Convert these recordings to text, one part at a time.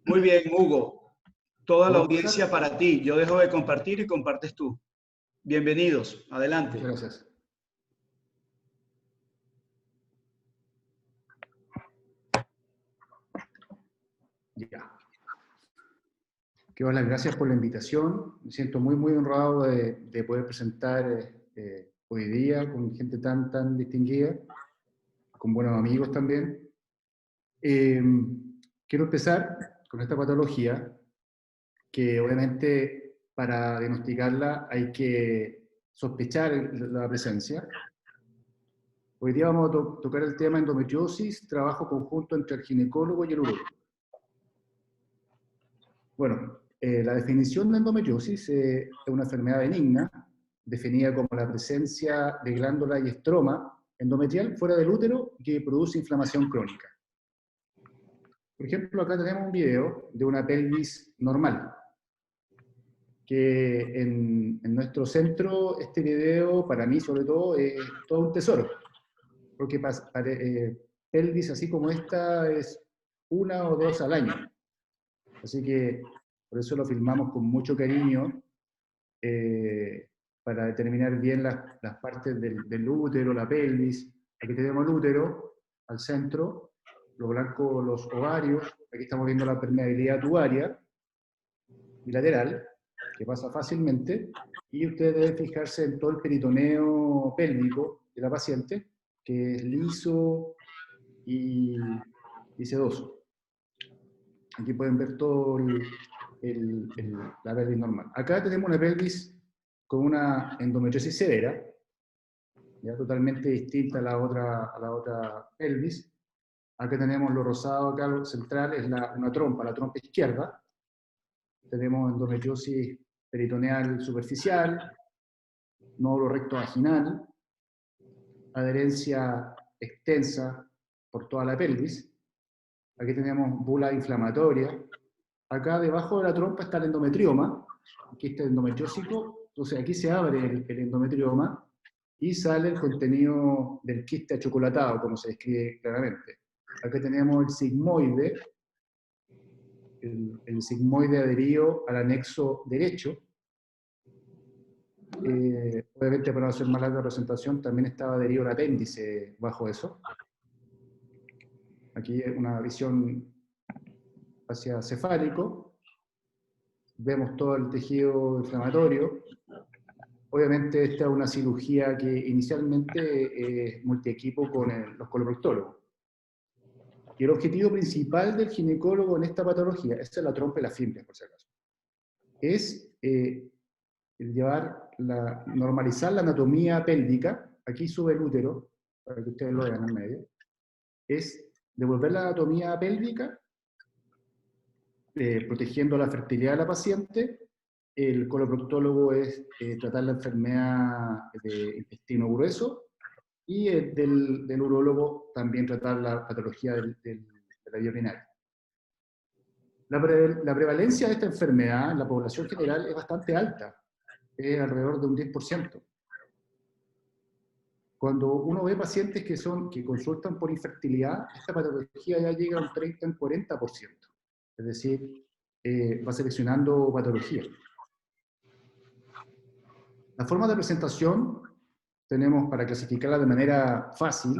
Muy bien, Hugo. Toda la ¿Puedo audiencia empezar? para ti. Yo dejo de compartir y compartes tú. Bienvenidos. Muchas Adelante. gracias. Ya. Quiero dar las gracias por la invitación. Me siento muy honrado de poder presentar hoy día con gente tan distinguida, con buenos amigos también. Eh, Quiero empezar con esta patología, que obviamente para diagnosticarla hay que sospechar la presencia. Hoy día vamos a tocar el tema endometriosis, trabajo conjunto entre el ginecólogo y el urólogo. Bueno, la definición de endometriosis es una enfermedad benigna, definida como la presencia de glándula y estroma endometrial fuera del útero que produce inflamación crónica. Por ejemplo, acá tenemos un video de una pelvis normal, que en nuestro centro este video, para mí sobre todo, es todo un tesoro, porque pelvis así como esta es una o dos al año. Así que por eso lo filmamos con mucho cariño, para determinar bien las partes del útero, la pelvis. Aquí tenemos el útero al centro, lo blanco los ovarios, aquí estamos viendo la permeabilidad tubaria bilateral, que pasa fácilmente, y ustedes deben fijarse en todo el peritoneo pélvico de la paciente, que es liso y sedoso. Aquí pueden ver todo la pelvis normal. Acá tenemos una pelvis con una endometriosis severa, ya totalmente distinta a la otra pelvis. Acá tenemos lo rosado, acá lo central es una trompa, la trompa izquierda. Tenemos endometriosis peritoneal superficial, nódulo recto vaginal, adherencia extensa por toda la pelvis. Aquí tenemos bula inflamatoria. Acá debajo de la trompa está el endometrioma, aquí está el endometriósico. Entonces aquí se abre el endometrioma y sale el contenido del quiste achocolatado, como se describe claramente. Acá tenemos el sigmoide, el sigmoide adherido al anexo derecho. Obviamente, para no hacer más larga presentación, también estaba adherido el apéndice bajo eso. Aquí una visión hacia cefálico. Vemos todo el tejido inflamatorio. Obviamente esta es una cirugía que inicialmente es multiequipo con los coloproctólogos. Y el objetivo principal del ginecólogo en esta patología, esta es la trompa y la fimbres, por si acaso, es normalizar la anatomía pélvica. Aquí sube el útero, para que ustedes lo vean en medio. Es devolver la anatomía pélvica, protegiendo la fertilidad de la paciente. El coloproctólogo es tratar la enfermedad de intestino grueso, y del urólogo también tratar la patología de la vía urinaria. La prevalencia de esta enfermedad en la población general es bastante alta, es alrededor de un 10%. Cuando uno ve pacientes que consultan por infertilidad, esta patología ya llega a un 30, un 40%. Es decir, va seleccionando patología. La forma de presentación tenemos, para clasificarla de manera fácil,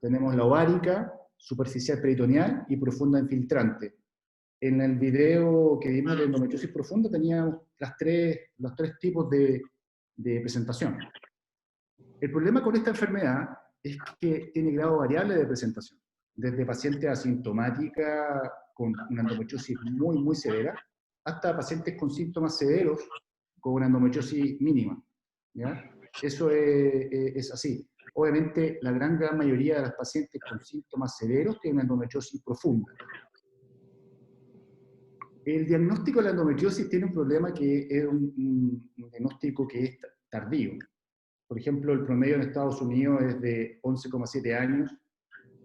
tenemos la ovárica, superficial peritoneal y profunda infiltrante. En el video que vimos de endometriosis profunda teníamos los tres tipos de presentación. El problema con esta enfermedad es que tiene grado variable de presentación, desde pacientes asintomática con una endometriosis muy severa, hasta pacientes con síntomas severos con una endometriosis mínima, ¿ya? Eso es así. Obviamente, la gran mayoría de las pacientes con síntomas severos tienen una endometriosis profunda. El diagnóstico de la endometriosis tiene un problema, que es un diagnóstico que es tardío. Por ejemplo, el promedio en Estados Unidos es de 11,7 años,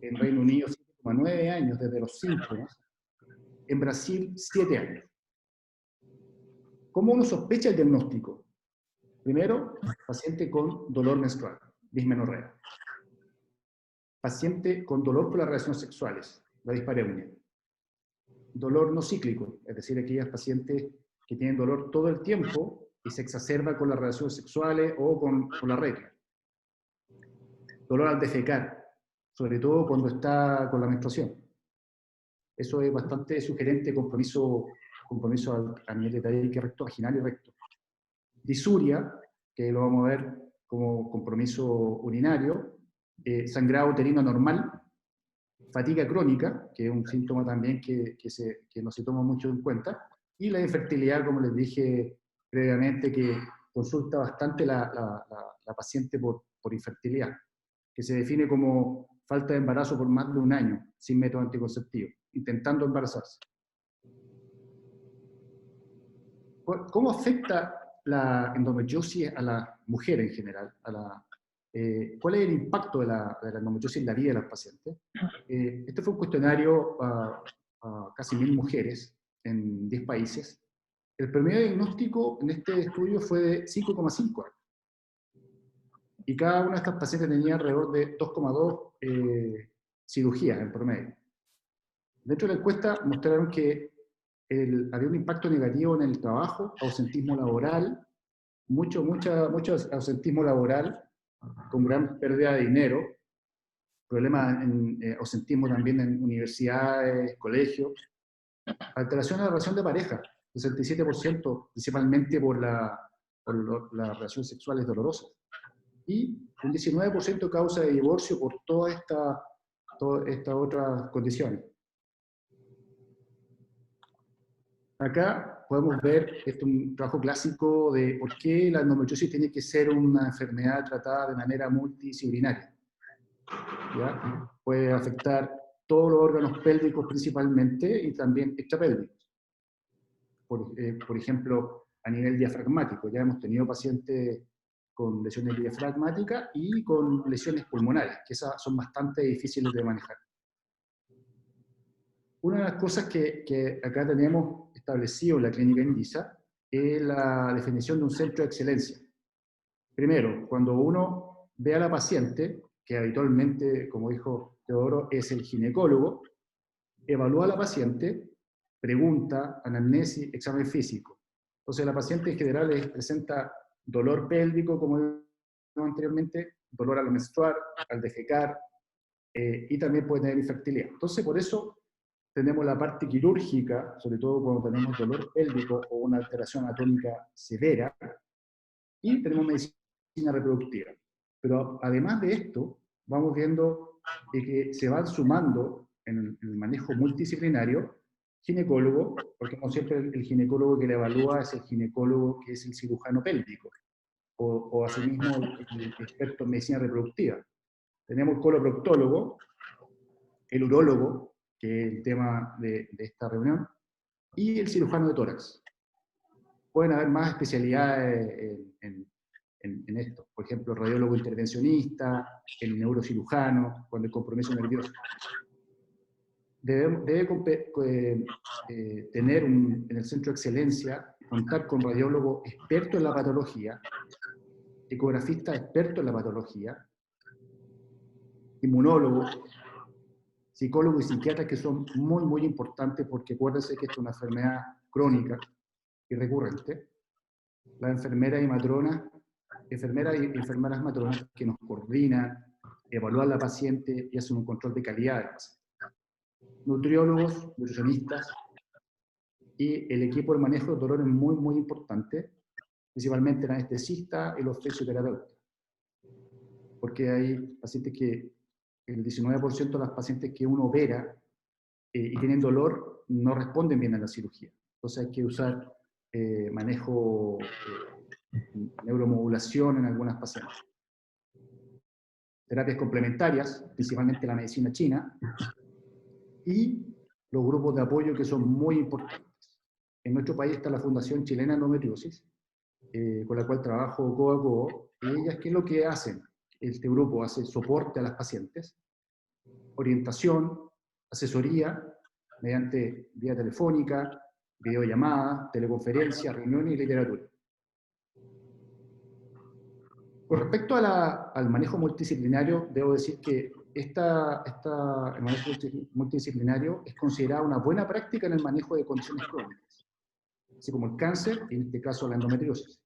en Reino Unido 7,9 años desde los síntomas, en Brasil 7 años. ¿Cómo uno sospecha el diagnóstico? Primero, paciente con dolor menstrual, dismenorrea. Paciente con dolor por las relaciones sexuales, la dispareunia. dolor no cíclico, es decir, aquellas pacientes que tienen dolor todo el tiempo y se exacerba con las relaciones sexuales o con la regla. Dolor al defecar, sobre todo cuando está con la menstruación. Eso es bastante sugerente, compromiso a nivel de tabique recto, vaginal y recto. Disuria, que lo vamos a ver como compromiso urinario, sangrado uterino normal, fatiga crónica, que es un síntoma también que no se toma mucho en cuenta, y la infertilidad, como les dije previamente, que consulta bastante la paciente por infertilidad, que se define como falta de embarazo por más de un año, sin método anticonceptivo, intentando embarazarse. ¿Cómo afecta la endometriosis a la mujer en general? ¿Cuál es el impacto de la endometriosis en la vida de las pacientes? Este fue un cuestionario a casi 1000 mujeres en 10 países. El promedio diagnóstico en este estudio fue de 5,5 años. Y cada una de estas pacientes tenía alrededor de 2,2 cirugías en promedio. Dentro de la encuesta mostraron que había un impacto negativo en el trabajo, ausentismo laboral, mucho ausentismo laboral, con gran pérdida de dinero, problemas en ausentismo también en universidades, colegios, alteración de la relación de pareja, 67%, principalmente por las relaciones sexuales dolorosas, y un 19% causa de divorcio por todas estas otras condiciones. Acá podemos ver, este es un trabajo clásico de por qué la endometriosis tiene que ser una enfermedad tratada de manera multidisciplinaria. ¿Ya? Puede afectar todos los órganos pélvicos principalmente y también extrapélvicos. Por ejemplo, a nivel diafragmático, ya hemos tenido pacientes con lesiones diafragmáticas y con lesiones pulmonares, que esas son bastante difíciles de manejar. Una de las cosas que acá tenemos establecido en la clínica INVISA es la definición de un centro de excelencia. Primero, cuando uno ve a la paciente, que habitualmente, como dijo Teodoro, es el ginecólogo, evalúa a la paciente, pregunta, anamnesis, examen físico. Entonces la paciente en general les presenta dolor pélvico, como dijimos anteriormente, dolor al menstruar, al defecar, y también puede tener infertilidad. Entonces por eso tenemos la parte quirúrgica, sobre todo cuando tenemos dolor pélvico o una alteración anatómica severa, y tenemos medicina reproductiva. Pero además de esto, vamos viendo que se van sumando en el manejo multidisciplinario ginecólogo, porque no siempre el ginecólogo que le evalúa es el ginecólogo que es el cirujano pélvico, o asimismo el experto en medicina reproductiva. Tenemos el coloproctólogo, el urólogo, que es el tema de esta reunión, y el cirujano de tórax. Pueden haber más especialidades en esto. Por ejemplo, el radiólogo intervencionista, el neurocirujano, cuando el compromiso nervioso. Debe tener en el centro de excelencia, contar con radiólogo experto en la patología, ecografista experto en la patología, inmunólogo, psicólogos y psiquiatras, que son muy, muy importantes, porque acuérdense que esto es una enfermedad crónica y recurrente. Las enfermeras y enfermeras matronas que nos coordinan, evalúan a la paciente y hacen un control de calidad. Nutriólogos, nutricionistas, y el equipo de manejo de dolor es muy, muy importante, principalmente el anestesista y los fisioterapeutas. Porque hay pacientes que, el 19% de las pacientes que uno opera y tienen dolor no responden bien a la cirugía. Entonces hay que usar manejo, neuromodulación en algunas pacientes. Terapias complementarias, principalmente la medicina china, y los grupos de apoyo que son muy importantes. En nuestro país está la Fundación Chilena de Endometriosis, con la cual trabajo codo a codo, y ellas, ¿qué es lo que hacen? Este grupo hace soporte a las pacientes, orientación, asesoría, mediante vía telefónica, videollamada, teleconferencia, reuniones y literatura. Con respecto al manejo multidisciplinario, debo decir que el manejo multidisciplinario es considerado una buena práctica en el manejo de condiciones crónicas, así como el cáncer y en este caso la endometriosis.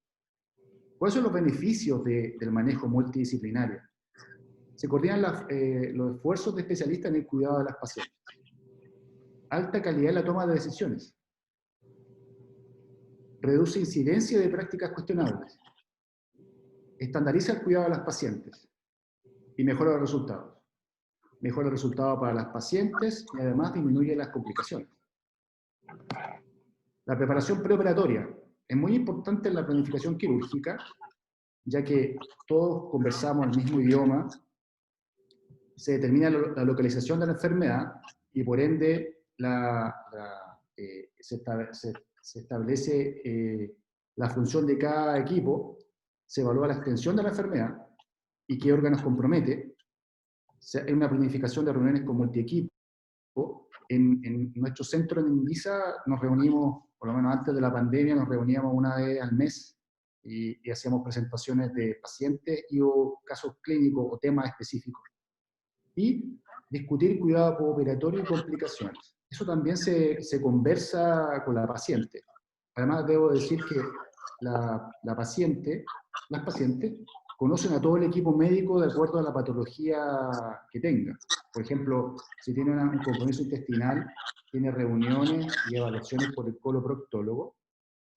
¿Cuáles son los beneficios del manejo multidisciplinario? Se coordinan los esfuerzos de especialistas en el cuidado de las pacientes. Alta calidad en la toma de decisiones. Reduce incidencia de prácticas cuestionables. Estandariza el cuidado de las pacientes. Y mejora los resultados. Mejora el resultado para las pacientes y además disminuye las complicaciones. La preparación preoperatoria es muy importante en la planificación quirúrgica, ya que todos conversamos el mismo idioma, se determina la localización de la enfermedad y por ende se establece la función de cada equipo, se evalúa la extensión de la enfermedad y qué órganos compromete. Hay una planificación de reuniones con multiequipo. En nuestro centro en Indisa nos reunimos, por lo menos antes de la pandemia, nos reuníamos una vez al mes y hacíamos presentaciones de pacientes y o casos clínicos o temas específicos. Y discutir cuidado postoperatorio y complicaciones. Eso también se conversa con la paciente. Además, debo decir que las pacientes conocen a todo el equipo médico de acuerdo a la patología que tenga. Por ejemplo, si tiene un compromiso intestinal, tiene reuniones y evaluaciones por el coloproctólogo.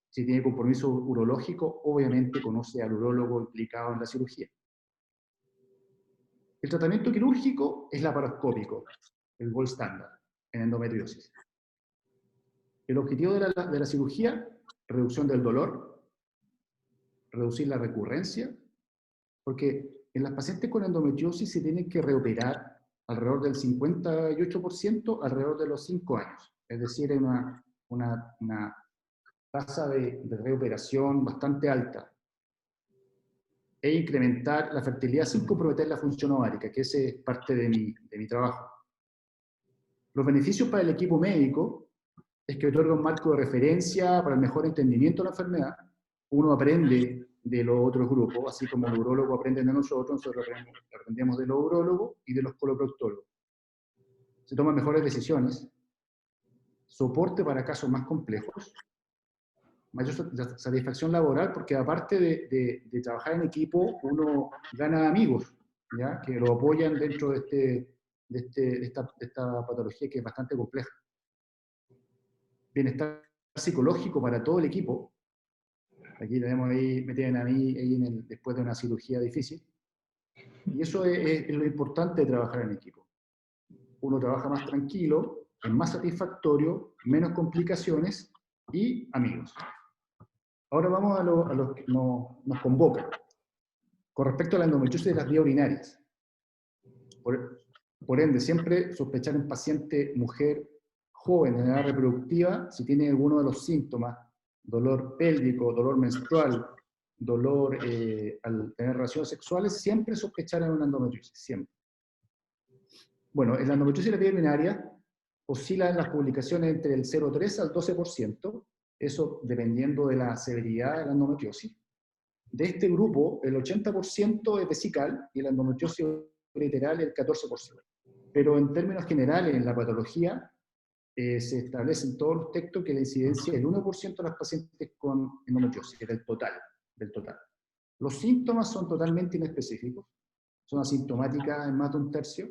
Si tiene compromiso urológico, obviamente conoce al urólogo implicado en la cirugía. El tratamiento quirúrgico es laparoscópico, el gold standard en endometriosis. El objetivo de la cirugía, reducción del dolor, reducir la recurrencia, porque en las pacientes con endometriosis se tienen que reoperar alrededor del 58% alrededor de los 5 años. Es decir, hay una tasa de reoperación bastante alta. E incrementar la fertilidad sin comprometer la función ovárica, que ese es parte de mi trabajo. Los beneficios para el equipo médico es que otorga un marco de referencia para el mejor entendimiento de la enfermedad. Uno aprende de los otros grupos, así como los urólogos aprenden de nosotros aprendemos de los urólogos y de los coloproctólogos. Se toman mejores decisiones, soporte para casos más complejos, mayor satisfacción laboral, porque aparte de trabajar en equipo, uno gana amigos, ¿ya? Que lo apoyan dentro de esta patología que es bastante compleja. Bienestar psicológico para todo el equipo. Aquí tenemos ahí, me tienen a mí ahí después de una cirugía difícil. Y eso es lo importante de trabajar en equipo. Uno trabaja más tranquilo, es más satisfactorio, menos complicaciones y amigos. Ahora vamos a lo que nos convoca. Con respecto a la endometriosis de las vías urinarias. Por ende, siempre sospechar en paciente mujer joven en edad reproductiva si tiene alguno de los síntomas, dolor pélvico, dolor menstrual, dolor al tener relaciones sexuales, siempre sospechar en una endometriosis, siempre. Bueno, en la endometriosis de la vía urinaria oscila en las publicaciones entre el 0,3 al 12%, eso dependiendo de la severidad de la endometriosis. De este grupo, el 80% es vesical y la endometriosis ureteral el 14%. Pero en términos generales, en la patología, se establece en todos los textos que la incidencia es el 1% de las pacientes con endometriosis, del total. Los síntomas son totalmente inespecíficos, son asintomáticas en más de un tercio,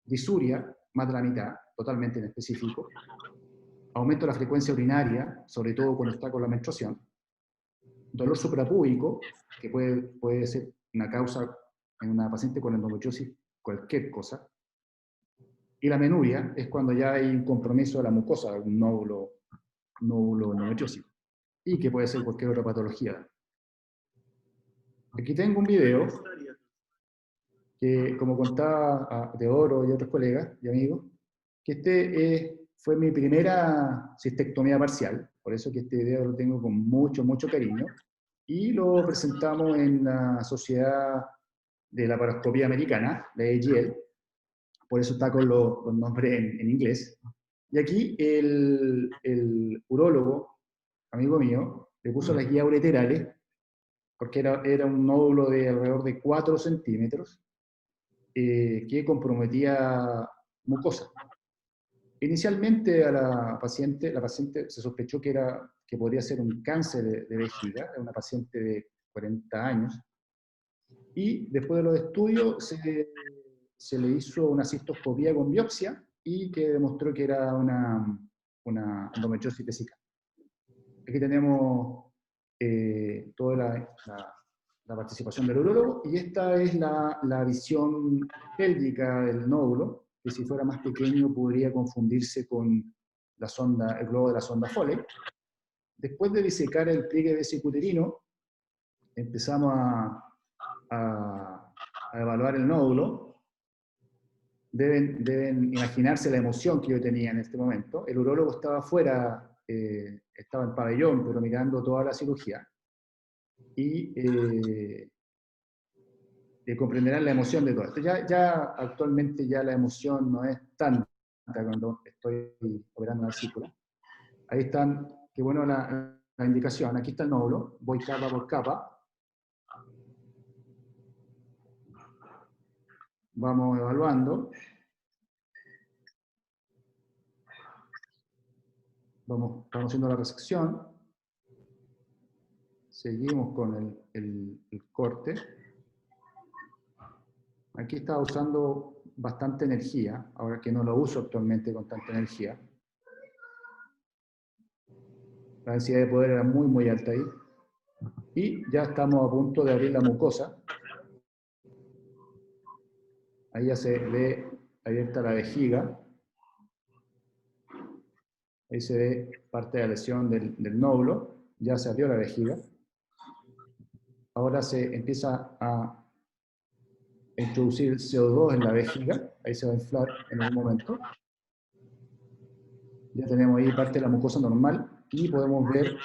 disuria, más de la mitad, totalmente inespecífico, aumento de la frecuencia urinaria, sobre todo cuando está con la menstruación, dolor suprapúbico, que puede ser una causa en una paciente con endometriosis, cualquier cosa, y la menuria es cuando ya hay un compromiso de la mucosa, un nódulo endometriósico, y que puede ser cualquier otra patología. Aquí tengo un video que, como contaba Teodoro y otros colegas y amigos, que fue mi primera cistectomía parcial, por eso que este video lo tengo con mucho, mucho cariño, y lo presentamos en la Sociedad de la Laparoscopía Americana, la AGL, por eso está con los nombres en inglés. Y aquí el urólogo, amigo mío, le puso las guías ureterales, porque era un nódulo de alrededor de 4 centímetros, que comprometía mucosa. Inicialmente a la paciente se sospechó que podría ser un cáncer de vejiga, era una paciente de 40 años, y después de los estudios se le hizo una cistoscopía con biopsia y que demostró que era una endometriosis vesical. Aquí tenemos toda la participación del urólogo, y esta es la visión pélvica del nódulo, que si fuera más pequeño podría confundirse con el globo de la sonda Foley. Después de disecar el pliegue vesicuterino, empezamos a evaluar el nódulo. Deben imaginarse la emoción que yo tenía en este momento. El urólogo estaba afuera, estaba en el pabellón, pero mirando toda la cirugía. Y comprenderán la emoción de todo esto. Ya actualmente ya la emoción no es tanta cuando estoy operando la vesícula. Ahí están, qué bueno la indicación. Aquí está el nódulo, voy capa por capa. Vamos evaluando. Vamos haciendo la resección. Seguimos con el corte. Aquí estaba usando bastante energía, ahora que no lo uso actualmente con tanta energía. La densidad de poder era muy, muy alta ahí. Y ya estamos a punto de abrir la mucosa. Ahí ya se ve abierta la vejiga. Ahí se ve parte de la lesión del nódulo. Ya se abrió la vejiga. Ahora se empieza a introducir CO2 en la vejiga. Ahí se va a inflar en un momento. Ya tenemos ahí parte de la mucosa normal y podemos ver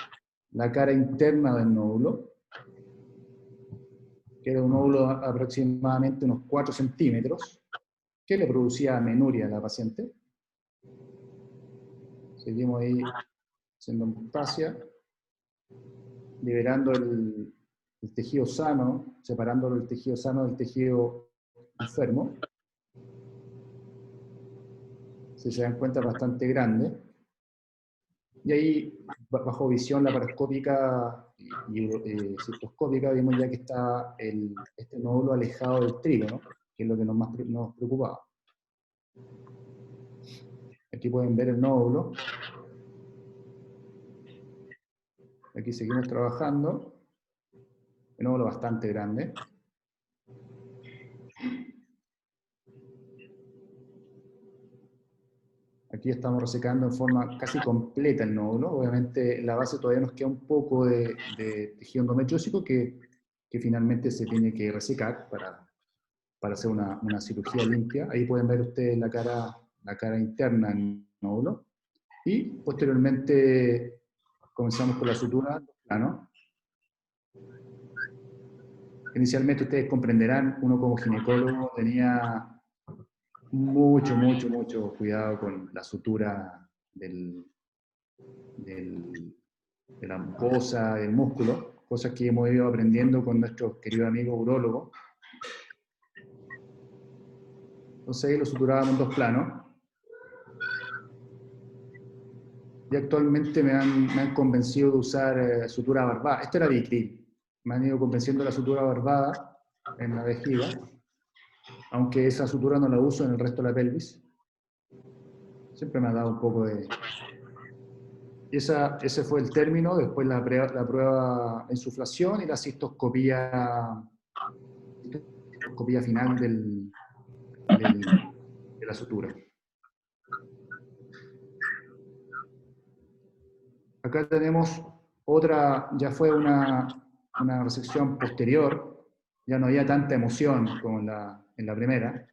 la cara interna del nódulo, que era un nódulo aproximadamente unos 4 centímetros, que le producía amenorrea a la paciente. Seguimos ahí haciendo hemostasia, liberando el tejido sano, separándolo el tejido sano del tejido enfermo. Si se dan cuenta, es bastante grande. Y ahí, bajo visión laparoscópica y cistoscópica, vimos ya que está este nódulo alejado del trígono, que es lo que nos preocupaba. Aquí pueden ver el nódulo. Aquí seguimos trabajando. Un nódulo bastante grande. Aquí estamos resecando en forma casi completa el nódulo. Obviamente en la base todavía nos queda un poco de tejido endometriósico que finalmente se tiene que resecar para hacer una cirugía limpia. Ahí pueden ver ustedes la cara interna del nódulo. Y posteriormente comenzamos con la sutura plano. Inicialmente ustedes comprenderán, uno como ginecólogo tenía mucho cuidado con la sutura de la mucosa, del músculo, cosas que hemos ido aprendiendo con nuestros queridos amigos urólogos. Entonces ahí lo suturábamos en 2 planos. Y actualmente me han convencido de usar sutura barbada. Esto era Vicryl. Me han ido convenciendo de la sutura barbada en la vejiga, aunque esa sutura no la uso en el resto de la pelvis. Siempre me ha dado un poco de... Y ese fue el término. Después la prueba de insuflación y la cistoscopía final de la sutura. Acá tenemos otra, ya fue una resección posterior, ya no había tanta emoción como en la primera.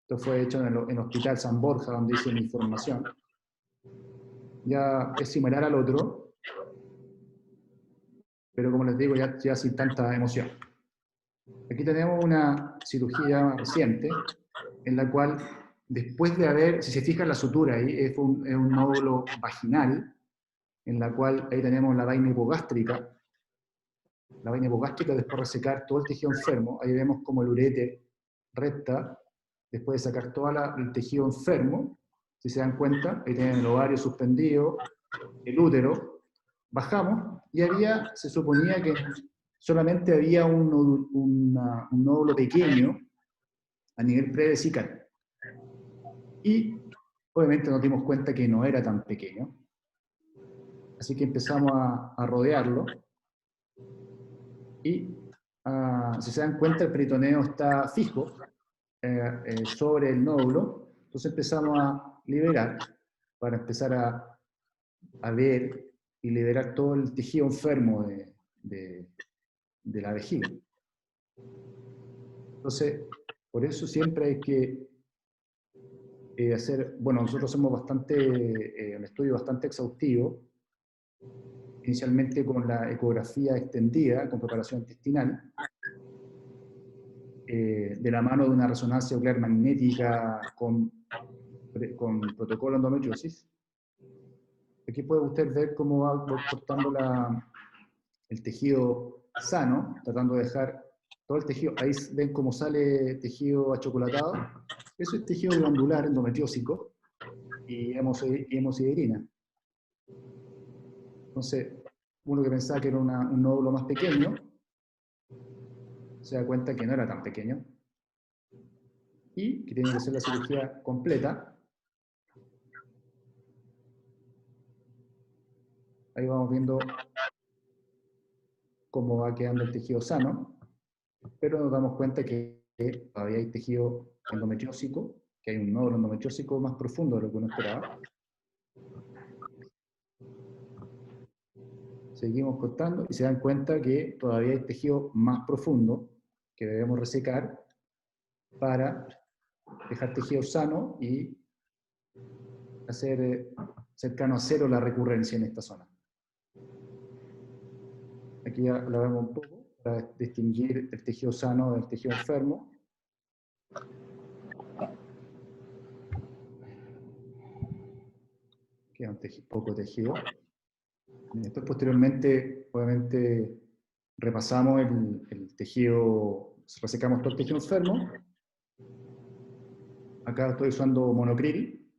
Esto fue hecho en el Hospital San Borja, donde hice mi formación. Ya es similar al otro, pero como les digo, ya sin tanta emoción. Aquí tenemos una cirugía reciente, en la cual, después de haber, si se fijan la sutura ahí, es un nódulo vaginal, en la cual ahí tenemos la vaina hipogástrica. La vaina hipogástrica, después de resecar todo el tejido enfermo, ahí vemos como el uréter recta después de sacar todo el tejido enfermo, si se dan cuenta, ahí tienen el ovario suspendido, el útero, bajamos y se suponía que solamente había un nódulo pequeño a nivel prevesical. Y obviamente nos dimos cuenta que no era tan pequeño. Así que empezamos a rodearlo. Y si se dan cuenta, el peritoneo está fijo sobre el nódulo. Entonces empezamos a liberar para empezar a ver y liberar todo el tejido enfermo de la vejiga. Entonces, por eso siempre hay que hacer, bueno, nosotros hacemos un estudio bastante exhaustivo, inicialmente con la ecografía extendida, con preparación intestinal, de la mano de una resonancia nuclear magnética con protocolo endometriosis. Aquí puede usted ver cómo va cortando el tejido sano, tratando de dejar todo el tejido. Ahí ven cómo sale tejido achocolatado. Eso es tejido glandular endometriósico y hemosiderina. Entonces, uno que pensaba que era un nódulo más pequeño, se da cuenta que no era tan pequeño y que tiene que hacer la cirugía completa. Ahí vamos viendo cómo va quedando el tejido sano, pero nos damos cuenta que todavía hay tejido endometriósico, que hay un nódulo endometriósico más profundo de lo que uno esperaba. Seguimos cortando y se dan cuenta que todavía hay tejido más profundo que debemos resecar para dejar tejido sano y hacer cercano a cero la recurrencia en esta zona. Aquí ya la vemos un poco para distinguir el tejido sano del tejido enfermo. Queda un poco tejido. Después, posteriormente, obviamente, repasamos el tejido, resecamos todo el tejido enfermo. Acá estoy usando monocril,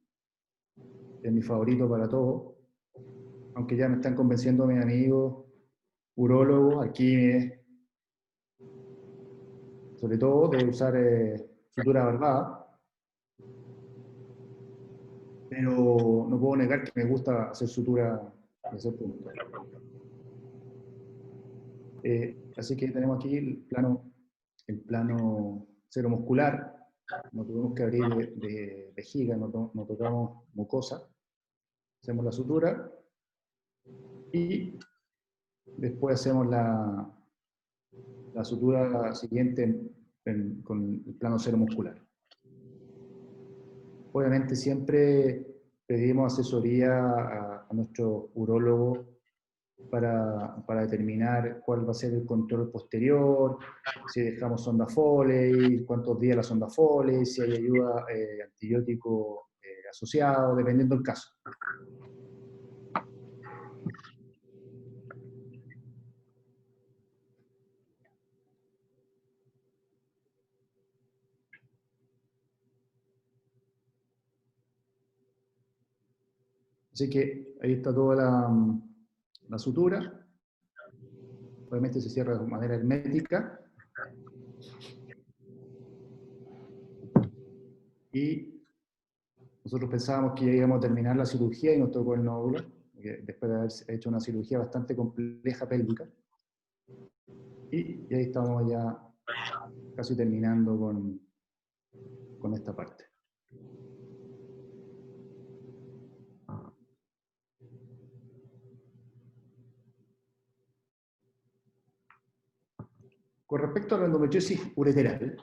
que es mi favorito para todo, aunque ya me están convenciendo mis amigos urólogos, Arquímedes, sobre todo de usar sutura valvada. Pero no puedo negar que me gusta hacer sutura de ese punto. Así que tenemos aquí el plano seromuscular. No tuvimos que abrir de vejiga, no tocamos mucosa. Hacemos la sutura y después hacemos la sutura siguiente con el plano seromuscular. Obviamente siempre pedimos asesoría a nuestro urólogo para determinar cuál va a ser el control posterior, si dejamos sonda Foley, cuántos días la sonda Foley, si hay ayuda antibiótico asociado, dependiendo del caso. Así que ahí está toda la sutura. Obviamente se cierra de manera hermética. Y nosotros pensábamos que ya íbamos a terminar la cirugía y nos tocó el nódulo, después de haber hecho una cirugía bastante compleja pélvica. Y ahí estamos ya casi terminando con esta parte. Con respecto a la endometriosis ureteral,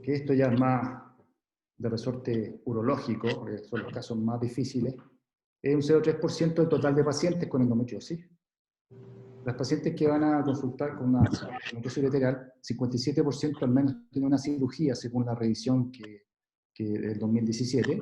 que esto ya es más de resorte urológico, que son los casos más difíciles, es un 0,3% del total de pacientes con endometriosis. Las pacientes que van a consultar con una endometriosis ureteral, 57% al menos tiene una cirugía, según la revisión del 2017.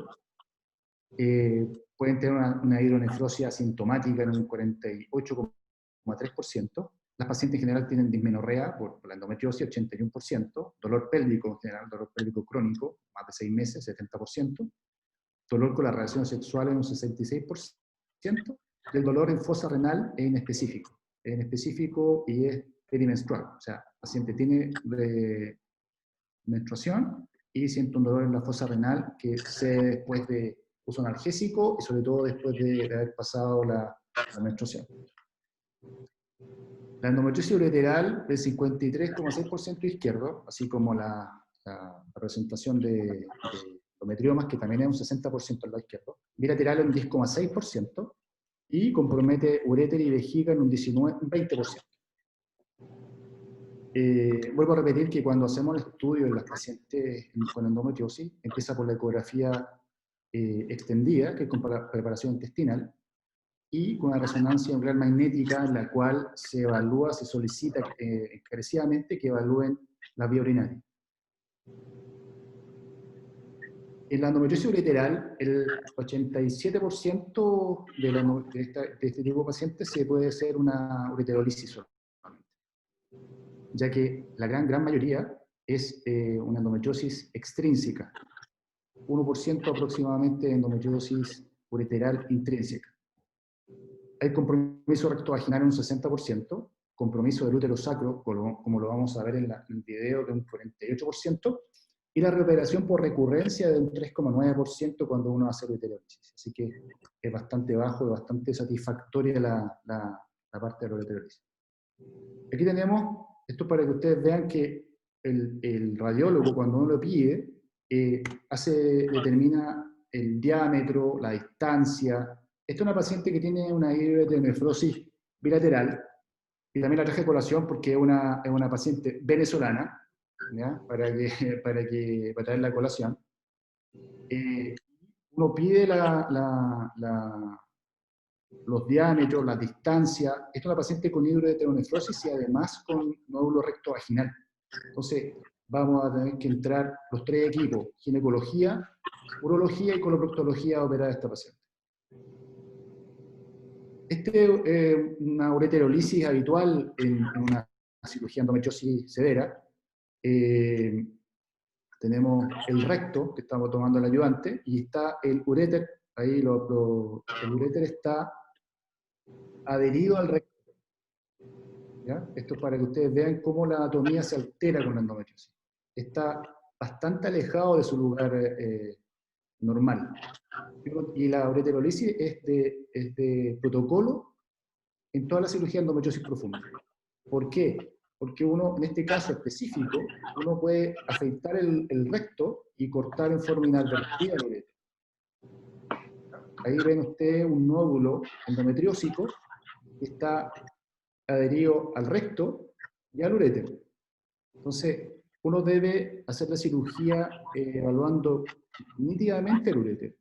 Pueden tener una hidronefrosis asintomática en un 48,3%. Las pacientes en general tienen dismenorrea por la endometriosis, 81%, dolor pélvico en general, dolor pélvico crónico, más de 6 meses, 70%, dolor con las relaciones sexuales un 66%, y el dolor en fosa renal es inespecífico y es perimenstrual, o sea, el paciente tiene menstruación y siente un dolor en la fosa renal que se después de uso analgésico y sobre todo después de haber pasado la menstruación. La endometriosis ureteral del 53,6% izquierdo, así como la representación de endometriomas, que también es un 60% al lado izquierdo, bilateral en un 10,6% y compromete uréter y vejiga en un 20%. Vuelvo a repetir que cuando hacemos el estudio en las pacientes con endometriosis, empieza por la ecografía extendida, que es con preparación intestinal, y con una resonancia nuclear magnética en la cual se evalúa, se solicita encarecidamente que evalúen la vía urinaria. En la endometriosis ureteral, el 87% de este tipo de pacientes se puede hacer una ureterolisis solamente, ya que la gran mayoría es una endometriosis extrínseca, 1% aproximadamente de endometriosis ureteral intrínseca. Hay compromiso rectovaginal en un 60%, compromiso del útero sacro, como lo vamos a ver en el video, de un 48%, y la reoperación por recurrencia de un 3,9% cuando uno hace ureterolisis. Así que es bastante bajo y bastante satisfactoria la parte de la ureterolisis. Aquí tenemos, esto para que ustedes vean que el radiólogo, cuando uno lo pide, determina el diámetro, la distancia. Esta es una paciente que tiene una hidroeteronefrosis bilateral, y también la traje a colación porque es una paciente venezolana, ¿ya? Para traer la colación. Uno pide los diámetros, la distancia. Esta es una paciente con hidroeteronefrosis y además con nódulo recto vaginal. Entonces, vamos a tener que entrar los tres equipos: ginecología, urología y coloproctología a operar a esta paciente. Una ureterolisis habitual en una cirugía endometriosis severa. Tenemos el recto, que estamos tomando el ayudante, y está el uréter. Ahí el uréter está adherido al recto. ¿Ya? Esto es para que ustedes vean cómo la anatomía se altera con la endometriosis. Está bastante alejado de su lugar normal. Y la ureterolisis es de protocolo en toda la cirugía de endometriosis profunda. ¿Por qué? Porque uno, en este caso específico, uno puede afeitar el recto y cortar en forma inadvertida el uréter. Ahí ven ustedes un nódulo endometriósico que está adherido al recto y al uréter. Entonces, uno debe hacer la cirugía evaluando nítidamente el uréter,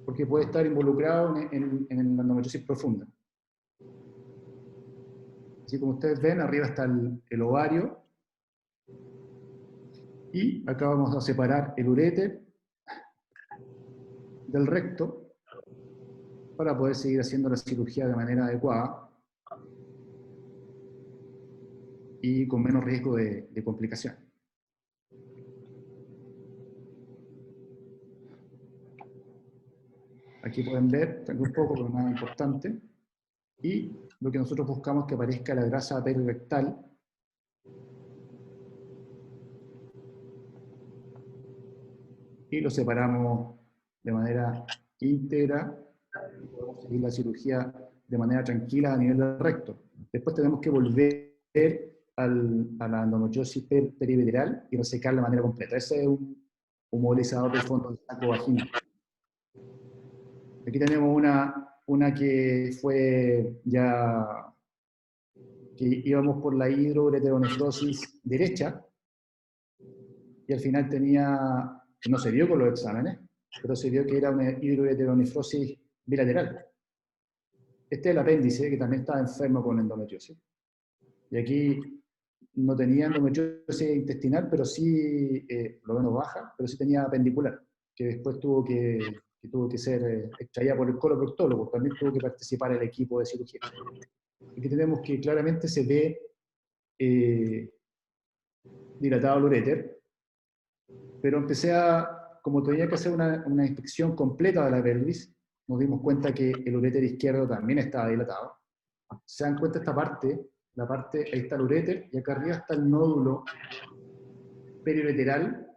porque puede estar involucrado en la endometriosis profunda. Así como ustedes ven, arriba está el ovario, y acá vamos a separar el uréter del recto para poder seguir haciendo la cirugía de manera adecuada y con menos riesgo de complicación. Aquí pueden ver, tengo un poco, pero nada importante, y lo que nosotros buscamos es que aparezca la grasa perirectal, y lo separamos de manera íntegra, y podemos seguir la cirugía de manera tranquila a nivel del recto. Después tenemos que volver a la endometriosis periveteral y resecar de manera completa. Ese es un movilizador del fondo del saco vaginal. Aquí tenemos una que fue ya, que íbamos por la hidroureteronefrosis derecha, y al final no se vio con los exámenes, pero se vio que era una hidroureteronefrosis bilateral. Este es el apéndice, que también estaba enfermo con endometriosis. Y aquí no tenía endometriosis intestinal, pero sí, lo menos baja, pero sí tenía apendicular, que después tuvo que ser extraída por el coloproctólogo. También tuvo que participar el equipo de cirugía. Aquí tenemos que claramente se ve dilatado el uréter, pero como tenía que hacer una inspección completa de la pelvis, nos dimos cuenta que el uréter izquierdo también estaba dilatado. Se dan cuenta esta parte, ahí está el uréter, y acá arriba está el nódulo periureteral,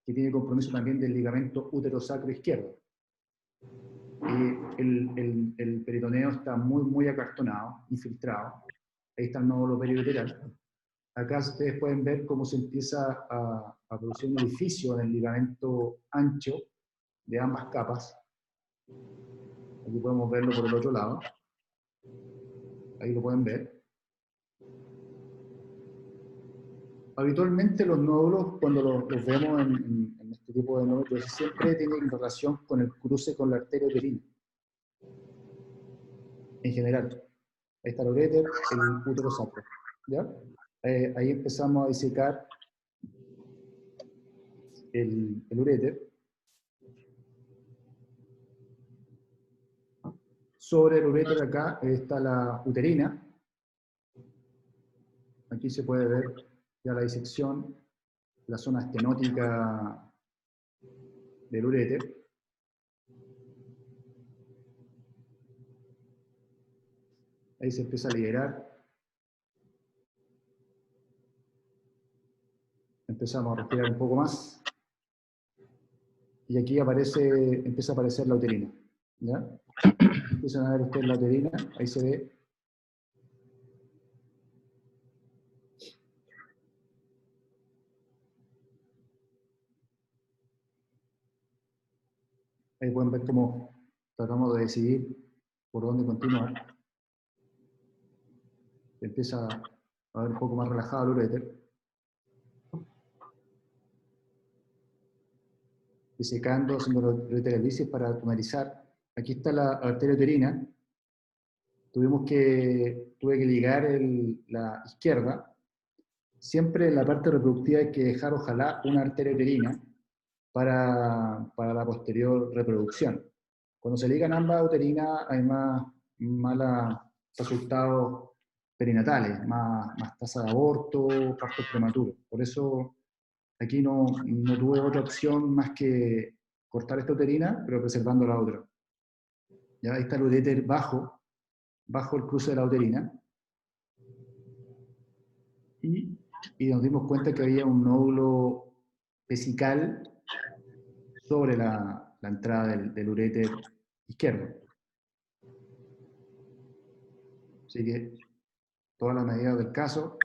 que tiene compromiso también del ligamento útero-sacro izquierdo. El peritoneo está muy acartonado, infiltrado. Ahí está el nódulo periureteral. Acá ustedes pueden ver cómo se empieza a producir un edificio en el ligamento ancho de ambas capas. Aquí podemos verlo por el otro lado. Ahí lo pueden ver. Habitualmente los nódulos, cuando los vemos en este tipo de nódulos, siempre tienen relación con el cruce con la arteria uterina. En general. Ahí está el uréter, el útero sacro. ¿Ya? Ahí empezamos a disecar el uréter. Sobre el uréter acá está la uterina. Aquí se puede ver ya la disección, la zona estenótica del uréter. Ahí se empieza a liberar. Empezamos a respirar un poco más. Y aquí empieza a aparecer la uterina. ¿Ya? Empiezan a ver ustedes la uterina, ahí se ve. Ahí pueden ver cómo tratamos de decidir por dónde continuar. Empieza a ver un poco más relajado el uréter. Disecando, haciendo la ureterolisis para tonalizar. Aquí está la arteria uterina. Tuve que ligar la izquierda. Siempre en la parte reproductiva hay que dejar, ojalá, una arteria uterina para la posterior reproducción. Cuando se ligan ambas uterinas hay más malos resultados perinatales, más tasa de aborto, partos prematuros. Por eso aquí no tuve otra opción más que cortar esta uterina, pero preservando la otra. Ya ahí está el uréter bajo el cruce de la uterina. Y nos dimos cuenta que había un nódulo vesical sobre la entrada del uréter izquierdo. Así que todas las medidas del caso,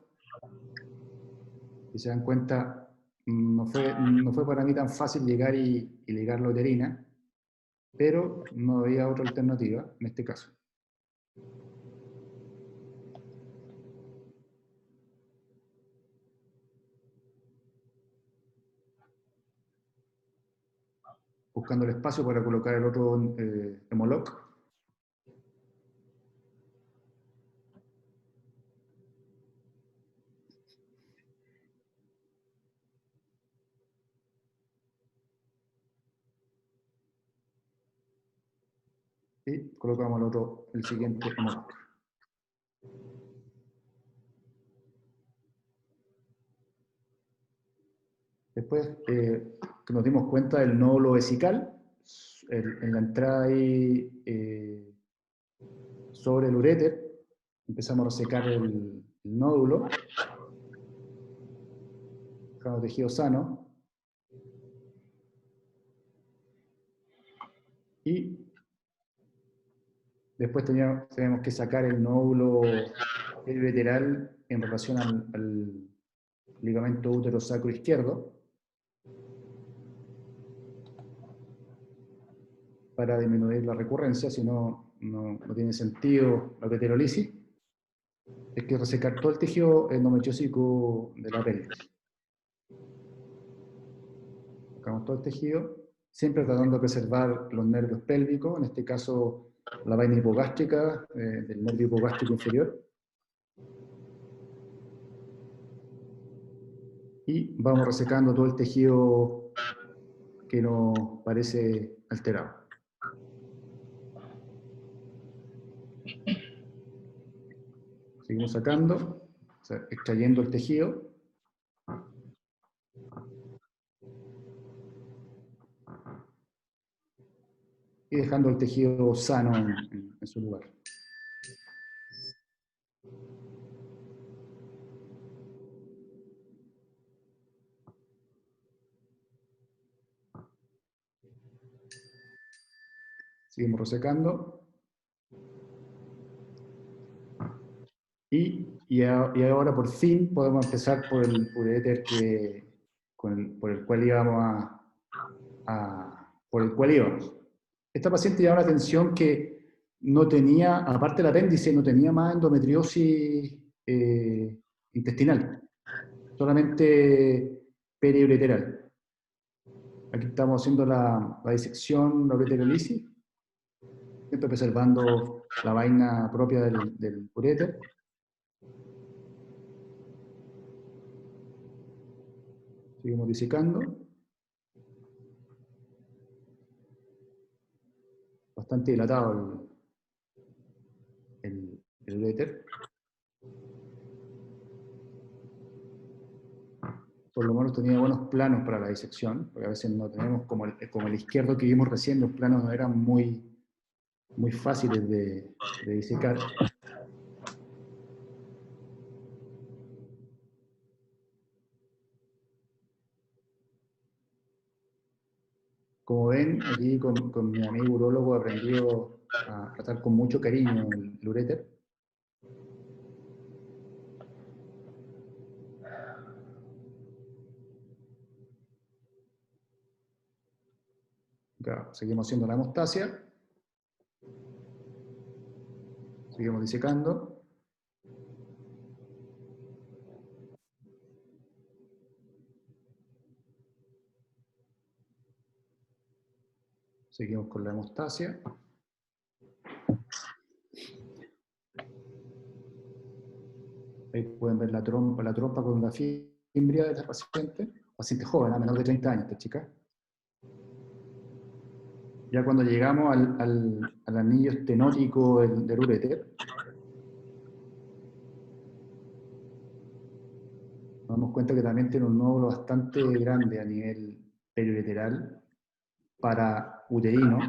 si se dan cuenta, no fue para mí tan fácil llegar y ligar la uterina, pero no había otra alternativa en este caso. Buscando el espacio para colocar el otro hemolock. Y colocamos el siguiente hemolock. Después que nos dimos cuenta del nódulo vesical, en la entrada ahí sobre el uréter, empezamos a secar el nódulo, dejamos tejido sano, y después teníamos que sacar el nódulo periureteral en relación al ligamento útero-sacro izquierdo, para disminuir la recurrencia, si no tiene sentido la ureterolisis. Es que resecar todo el tejido endometriósico de la pelvis. Sacamos todo el tejido, siempre tratando de preservar los nervios pélvicos, en este caso la vaina hipogástrica, del nervio hipogástrico inferior. Y vamos resecando todo el tejido que nos parece alterado. Seguimos sacando, o sea, extrayendo el tejido. Y dejando el tejido sano en su lugar. Seguimos resecando. Y ahora por fin podemos empezar por el uréter por el cual íbamos por el cual íbamos. Esta paciente llamaba la atención que no tenía, aparte del apéndice, no tenía más endometriosis intestinal, solamente periureteral. Aquí estamos haciendo la disección, la ureterolisis, siempre preservando la vaina propia del uréter. Seguimos disecando. Bastante dilatado el uréter. Por lo menos tenía buenos planos para la disección, porque a veces no tenemos, como el izquierdo que vimos recién, los planos no eran muy fáciles de disecar. Como ven, aquí con mi amigo urólogo he aprendido a tratar con mucho cariño el uréter. Acá seguimos haciendo la hemostasia. Seguimos disecando. Seguimos con la hemostasia. Ahí pueden ver la trompa con la fimbria de la paciente joven, a menor de 30 años, esta chica. Ya cuando llegamos al anillo estenótico del uréter, nos damos cuenta que también tiene un nódulo bastante grande a nivel periureteral para uterino.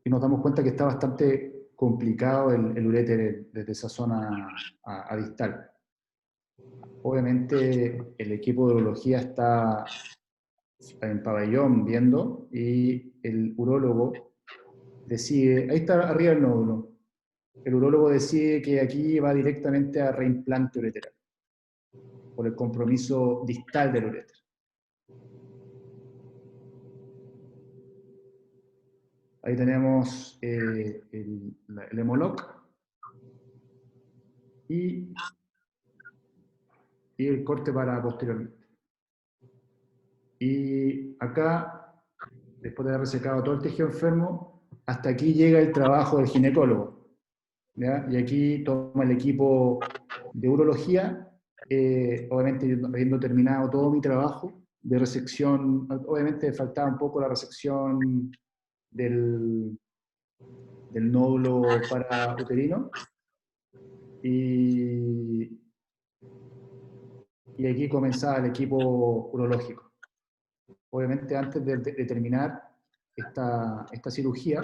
Y nos damos cuenta que está bastante complicado el uréter desde esa zona a distal. Obviamente el equipo de urología está en pabellón viendo y el urólogo decide, ahí está arriba el nódulo, el urólogo decide que aquí va directamente a reimplante ureteral por el compromiso distal del uréter. Ahí tenemos el hemoloc y el corte para posteriormente. Y acá, después de haber resecado todo el tejido enfermo, hasta aquí llega el trabajo del ginecólogo, ¿ya? Y aquí toma el equipo de urología, obviamente habiendo terminado todo mi trabajo de resección, obviamente faltaba un poco la resección del nódulo parauterino, y aquí comenzaba el equipo urológico. Obviamente antes de terminar esta cirugía,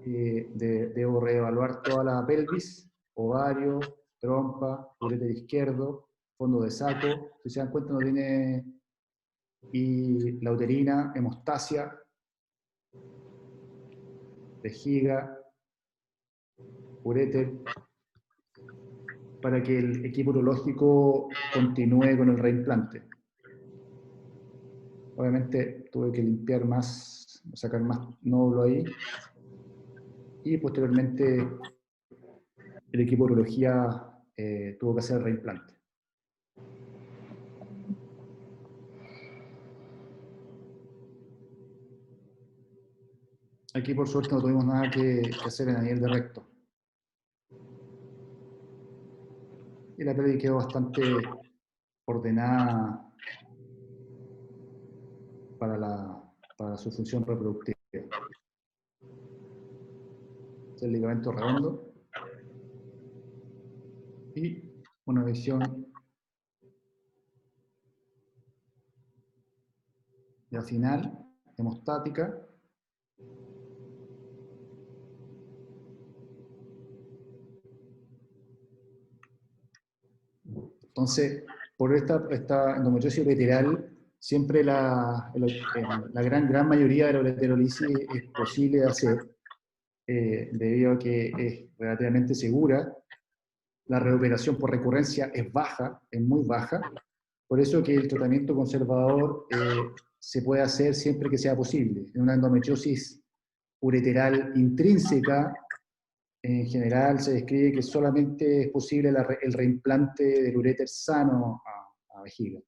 debo reevaluar toda la pelvis, ovario, trompa, uréter izquierdo, fondo de saco. Si se dan cuenta no tiene, y la uterina, hemostasia, vejiga, uréter, para que el equipo urológico continúe con el reimplante. Obviamente tuve que limpiar más, sacar más nódulo ahí, y posteriormente el equipo de urología tuvo que hacer el reimplante. Aquí por suerte no tuvimos nada que hacer en a nivel de recto. Y la pelvis quedó bastante ordenada para su función reproductiva. el ligamento redondo. Y una visión ya final, hemostática. Entonces, por esta endometriosis ureteral, siempre la gran mayoría de la ureterolisis es posible de hacer, debido a que es relativamente segura. La reoperación por recurrencia es baja, es muy baja. Por eso que el tratamiento conservador se puede hacer siempre que sea posible. En una endometriosis ureteral intrínseca, en general se describe que solamente es posible el reimplante del uréter sano a vejiga.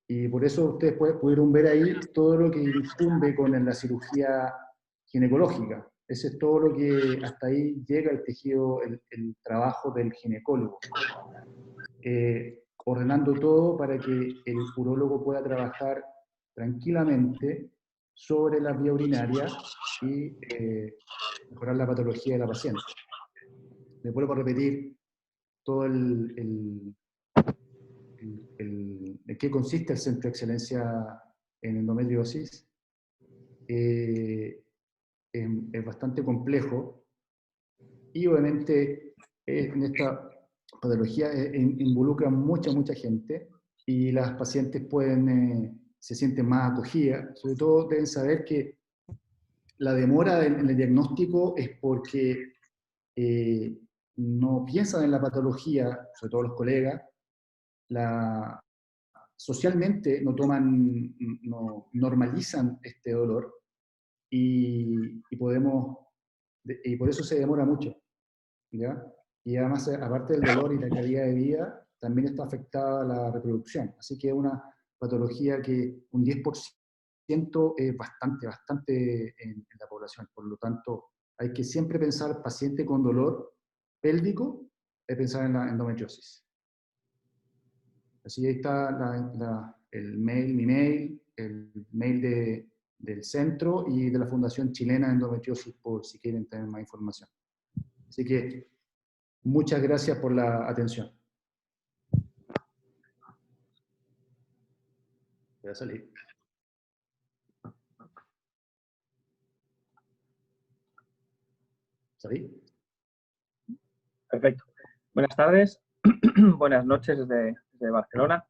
Y por eso ustedes pudieron ver ahí todo lo que incumbe con la cirugía ginecológica. Ese es todo lo que hasta ahí llega el tejido, el trabajo del ginecólogo. Ordenando todo para que el urólogo pueda trabajar tranquilamente sobre la vía urinaria y mejorar la patología de la paciente. Les vuelvo a repetir todo en qué consiste el Centro de Excelencia en Endometriosis. Es bastante complejo y obviamente en esta patología involucra mucha gente y las pacientes se sienten más acogidas. Sobre todo deben saber que la demora en el diagnóstico es porque no piensan en la patología, sobre todo los colegas, socialmente no normalizan este dolor y por eso se demora mucho, ¿ya? Y además, aparte del dolor y la calidad de vida, también está afectada la reproducción. Así que es una patología que un 10% es bastante en la población. Por lo tanto, hay que siempre pensar paciente con dolor pélvico, es pensar en la endometriosis. Así ahí está mi mail, el mail del centro y de la Fundación Chilena de Endometriosis, por si quieren tener más información. Así que muchas gracias por la atención. Voy a salir. ¿Salí? Perfecto. Buenas tardes, buenas noches desde Barcelona.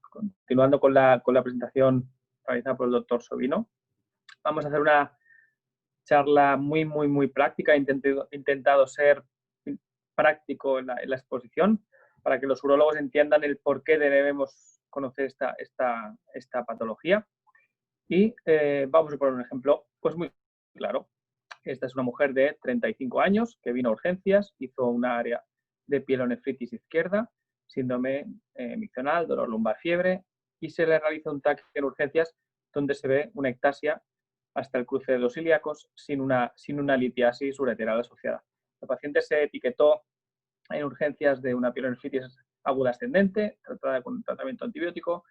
Continuando con la presentación realizada por el doctor Sobino, vamos a hacer una charla muy práctica. He intentado ser práctico en la exposición para que los urólogos entiendan el por qué debemos conocer esta patología. Y vamos a poner un ejemplo pues muy claro. Esta es una mujer de 35 años que vino a urgencias, hizo una área de pielonefritis izquierda, síndrome miccional, dolor lumbar, fiebre, y se le realiza un TAC en urgencias donde se ve una ectasia hasta el cruce de los ilíacos sin una litiasis ureteral asociada. La paciente se etiquetó en urgencias de una pielonefritis aguda ascendente, tratada con un tratamiento antibiótico,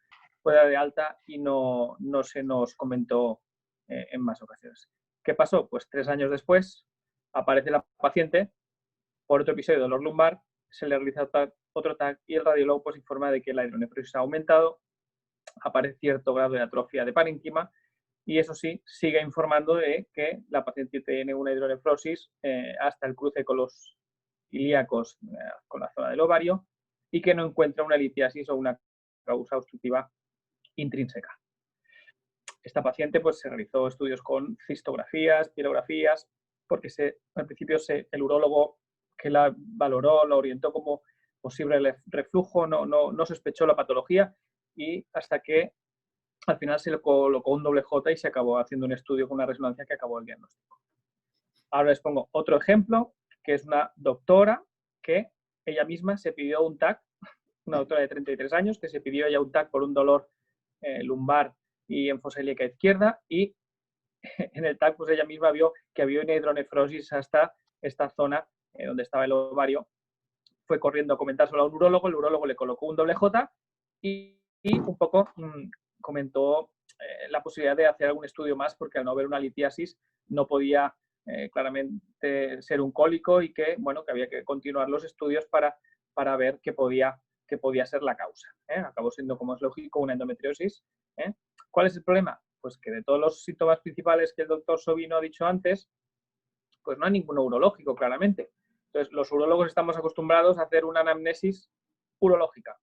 fue dada de alta y no se nos comentó en más ocasiones. ¿Qué pasó? Pues 3 años después aparece la paciente por otro episodio de dolor lumbar, se le realiza otro TAC y el radiólogo pues informa de que la hidronefrosis ha aumentado, aparece cierto grado de atrofia de parénquima y eso sí, sigue informando de que la paciente tiene una hidronefrosis hasta el cruce con los ilíacos, con la zona del ovario, y que no encuentra una litiasis o una causa obstructiva intrínseca. Esta paciente pues, se realizó estudios con cistografías, pielografías, porque al principio el urólogo que la valoró, la orientó como posible reflujo, no sospechó la patología y hasta que al final se le colocó un doble J y se acabó haciendo un estudio con una resonancia que acabó el diagnóstico. Ahora les pongo otro ejemplo, que es una doctora que ella misma se pidió un TAC, una doctora de 33 años, que se pidió ella un TAC por un dolor lumbar y enfosa ilíaca izquierda, y en el TAC pues ella misma vio que había una hidronefrosis hasta esta zona donde estaba el ovario. Fue corriendo a comentárselo a un urólogo, el urólogo le colocó un doble J y un poco comentó la posibilidad de hacer algún estudio más, porque al no haber una litiasis no podía claramente ser un cólico y que, bueno, que había que continuar los estudios para ver qué podía ser la causa. Acabó siendo, como es lógico, una endometriosis. ¿Cuál es el problema? Pues que de todos los síntomas principales que el doctor Sovino ha dicho antes, pues no hay ninguno urológico, claramente. Entonces, los urólogos estamos acostumbrados a hacer una anamnesis urológica,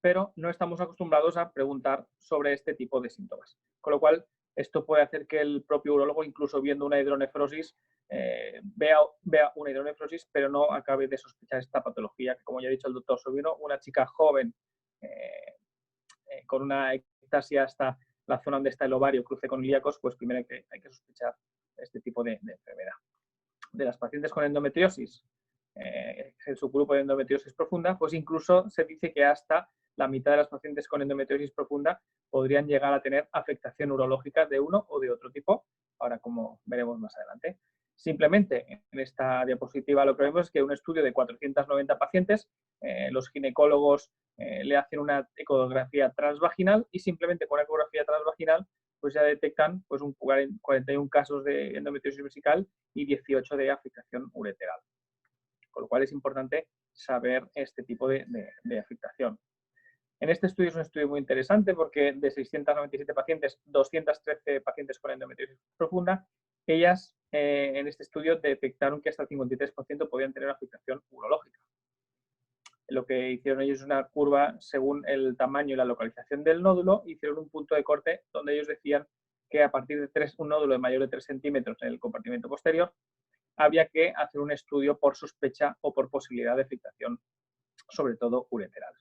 pero no estamos acostumbrados a preguntar sobre este tipo de síntomas. Con lo cual, esto puede hacer que el propio urólogo, incluso viendo una hidronefrosis, vea una hidronefrosis, pero no acabe de sospechar esta patología, que, como ya ha dicho el doctor Sovino, una chica joven con una ectasia hasta la zona donde está el ovario cruce con ilíacos, pues primero hay que sospechar este tipo de enfermedad. De las pacientes con endometriosis, en su grupo de endometriosis profunda, pues incluso se dice que hasta la mitad de las pacientes con endometriosis profunda podrían llegar a tener afectación urológica de uno o de otro tipo, ahora como veremos más adelante. Simplemente en esta diapositiva lo que vemos es que un estudio de 490 pacientes, los ginecólogos le hacen una ecografía transvaginal y simplemente con ecografía transvaginal pues ya detectan pues, 41 casos de endometriosis vesical y 18 de afectación ureteral. Con lo cual es importante saber este tipo de afectación. En este estudio es un estudio muy interesante porque de 697 pacientes, 213 pacientes con endometriosis profunda, ellas en este estudio detectaron que hasta el 53% podían tener afectación urológica. Lo que hicieron ellos es una curva según el tamaño y la localización del nódulo, hicieron un punto de corte donde ellos decían que a partir de un nódulo de mayor de 3 centímetros en el compartimento posterior, había que hacer un estudio por sospecha o por posibilidad de afectación, sobre todo ureteral.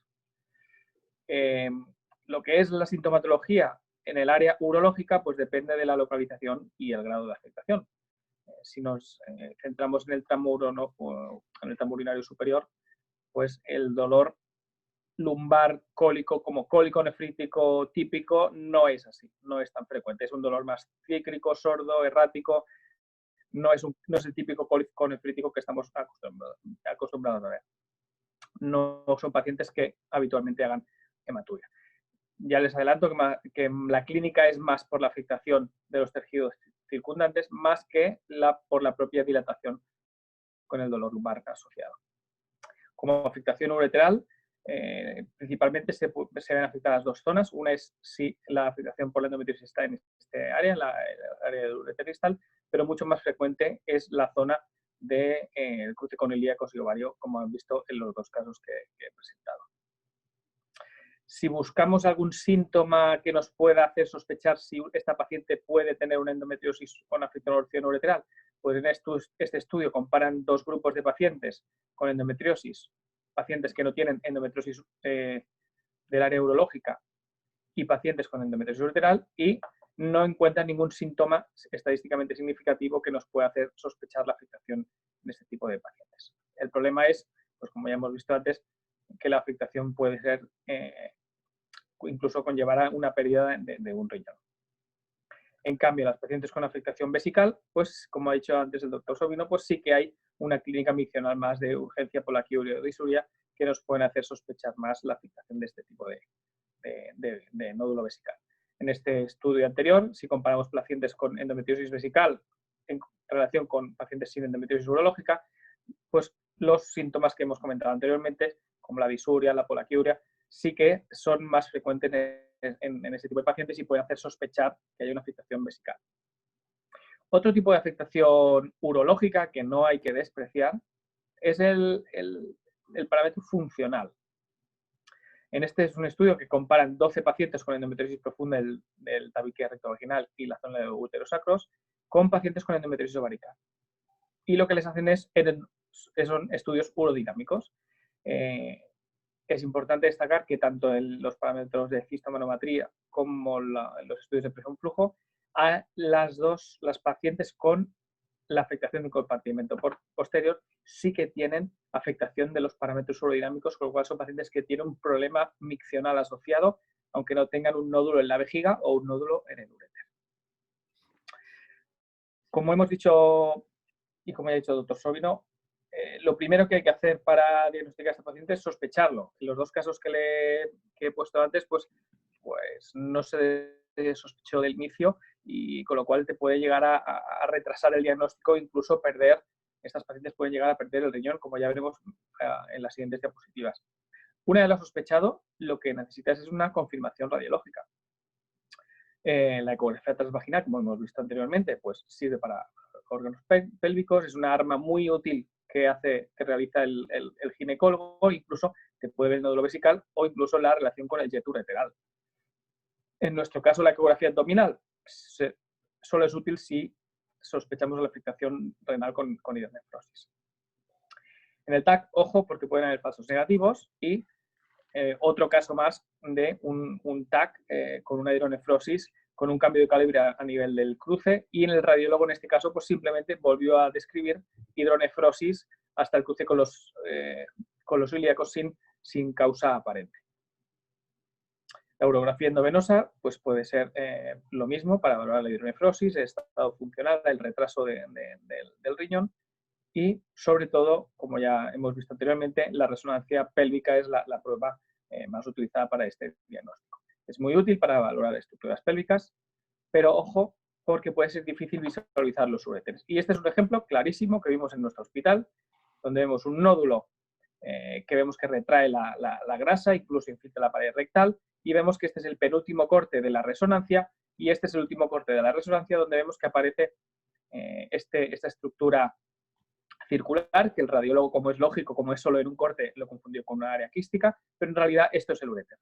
Lo que es la sintomatología en el área urológica, pues depende de la localización y el grado de afectación. Si nos centramos en el tramo urinario superior, pues el dolor lumbar cólico como cólico nefrítico típico no es así, no es tan frecuente. Es un dolor más cíclico, sordo, errático. No es el típico cólico nefrítico que estamos acostumbrados a ver. No son pacientes que habitualmente hagan hematuria. Ya les adelanto que la clínica es más por la afectación de los tejidos circundantes más que por la propia dilatación con el dolor lumbar asociado. Como afectación ureteral, principalmente se ven afectadas dos zonas. Una es si la afectación por la endometriosis está en este área, en la área del ureter distal, pero mucho más frecuente es la zona del cruce con ilíacos y ovario, como han visto en los dos casos que he presentado. Si buscamos algún síntoma que nos pueda hacer sospechar si esta paciente puede tener una endometriosis con afectación ureteral, pues en este estudio comparan dos grupos de pacientes con endometriosis, pacientes que no tienen endometriosis del área urológica y pacientes con endometriosis ureteral, y no encuentran ningún síntoma estadísticamente significativo que nos pueda hacer sospechar la afectación en este tipo de pacientes. El problema es, pues como ya hemos visto antes, que la afectación puede ser incluso conllevar a una pérdida de un riñón. En cambio, las pacientes con afectación vesical, pues como ha dicho antes el doctor Sovino, pues sí que hay una clínica miccional más de urgencia por la quiuria o disuria que nos pueden hacer sospechar más la afectación de este tipo de nódulo vesical. En este estudio anterior, si comparamos pacientes con endometriosis vesical en relación con pacientes sin endometriosis urológica, pues los síntomas que hemos comentado anteriormente, como la disuria, la polaquiuria, sí que son más frecuentes en ese tipo de pacientes y pueden hacer sospechar que hay una afectación vesical. Otro tipo de afectación urológica que no hay que despreciar es el parámetro funcional. Este es un estudio que comparan 12 pacientes con endometriosis profunda del tabique rectovaginal y la zona de úteros sacros con pacientes con endometriosis ovárica. Y lo que les hacen son estudios urodinámicos. Es importante destacar que tanto en los parámetros de cistomanometría como los estudios de presión flujo, a las pacientes con la afectación del compartimento posterior sí que tienen afectación de los parámetros urodinámicos, con lo cual son pacientes que tienen un problema miccional asociado, aunque no tengan un nódulo en la vejiga o un nódulo en el uréter. Como hemos dicho y como ha dicho el doctor Sovino, lo primero que hay que hacer para diagnosticar a este paciente es sospecharlo. En los dos casos que he puesto antes, pues no se sospechó del inicio y con lo cual te puede llegar a retrasar el diagnóstico, incluso perder, estas pacientes pueden llegar a perder el riñón, como ya veremos en las siguientes diapositivas. Una vez lo sospechado, lo que necesitas es una confirmación radiológica. La ecografía transvaginal, como hemos visto anteriormente, pues sirve para órganos pélvicos, es una arma muy útil que realiza el ginecólogo, incluso te puede ver el nódulo vesical o incluso la relación con el jet ureteral. En nuestro caso, la ecografía abdominal solo es útil si sospechamos la afectación renal con hidronefrosis. En el TAC, ojo, porque pueden haber falsos negativos y otro caso más de un TAC con una hidronefrosis con un cambio de calibre a nivel del cruce y en el radiólogo en este caso pues simplemente volvió a describir hidronefrosis hasta el cruce con los ilíacos sin causa aparente. La urografía endovenosa pues puede ser lo mismo para valorar la hidronefrosis, el estado funcional, el retraso del riñón y sobre todo, como ya hemos visto anteriormente, la resonancia pélvica es la prueba más utilizada para este diagnóstico. Es muy útil para valorar estructuras pélvicas, pero ojo, porque puede ser difícil visualizar los uréteres. Y este es un ejemplo clarísimo que vimos en nuestro hospital, donde vemos un nódulo que vemos que retrae la grasa, incluso infiltra la pared rectal, y vemos que este es el penúltimo corte de la resonancia, y este es el último corte de la resonancia, donde vemos que aparece esta estructura circular, que el radiólogo, como es lógico, como es solo en un corte, lo confundió con una área quística, pero en realidad esto es el uréter.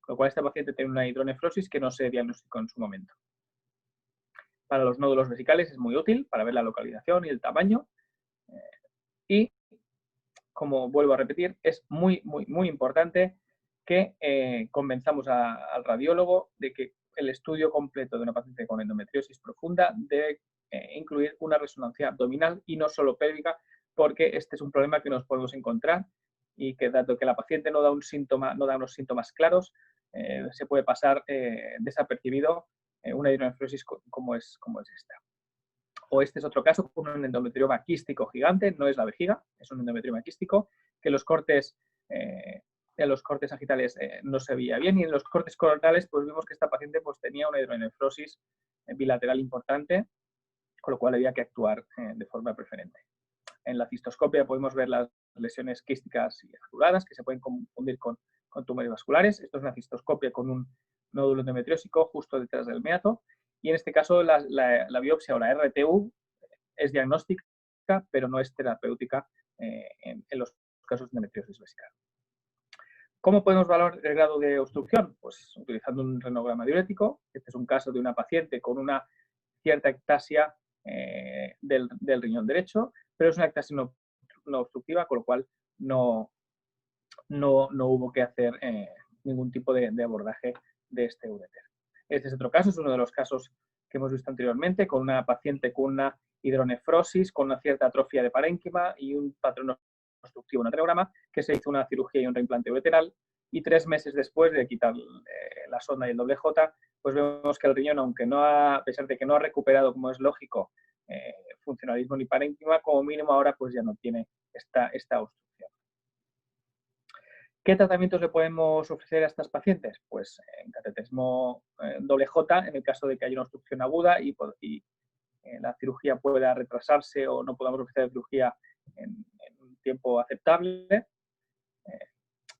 Con lo cual, este paciente tiene una hidronefrosis que no se diagnosticó en su momento. Para los nódulos vesicales es muy útil para ver la localización y el tamaño. Y, como vuelvo a repetir, es muy importante que convenzamos al radiólogo de que el estudio completo de una paciente con endometriosis profunda debe incluir una resonancia abdominal y no solo pélvica, porque este es un problema que nos podemos encontrar y que dado que la paciente no da unos síntomas claros, se puede pasar desapercibido una hidronefrosis como es esta. O este es otro caso con un endometrioma quístico gigante, no es la vejiga, es un endometrioma quístico, que en los cortes sagitales no se veía bien y en los cortes coronales pues vimos que esta paciente pues, tenía una hidronefrosis bilateral importante, con lo cual había que actuar de forma preferente. En la cistoscopia podemos ver las lesiones quísticas y azuladas que se pueden confundir con tumores vasculares. Esto es una cistoscopia con un nódulo endometriósico justo detrás del meato y en este caso la biopsia o la RTU es diagnóstica pero no es terapéutica en los casos de endometriosis vesical. ¿Cómo podemos valorar el grado de obstrucción? Pues utilizando un renograma diurético. Este es un caso de una paciente con una cierta ectasia del riñón derecho, pero es una ectasia no obstructiva, con lo cual no hubo que hacer ningún tipo de abordaje de este uréter. Este es otro caso, es uno de los casos que hemos visto anteriormente, con una paciente con una hidronefrosis, con una cierta atrofia de parénquima y un patrón obstructivo en adrenograma, que se hizo una cirugía y un reimplante ureteral, y 3 meses después de quitar la sonda y el doble J, pues vemos que el riñón, aunque a pesar de que no ha recuperado, como es lógico, funcionalismo ni parénquima, como mínimo ahora pues ya no tiene esta obstrucción. ¿Qué tratamientos le podemos ofrecer a estas pacientes? Pues en cateterismo doble J, en el caso de que haya una obstrucción aguda y la cirugía pueda retrasarse o no podamos ofrecer cirugía en un tiempo aceptable.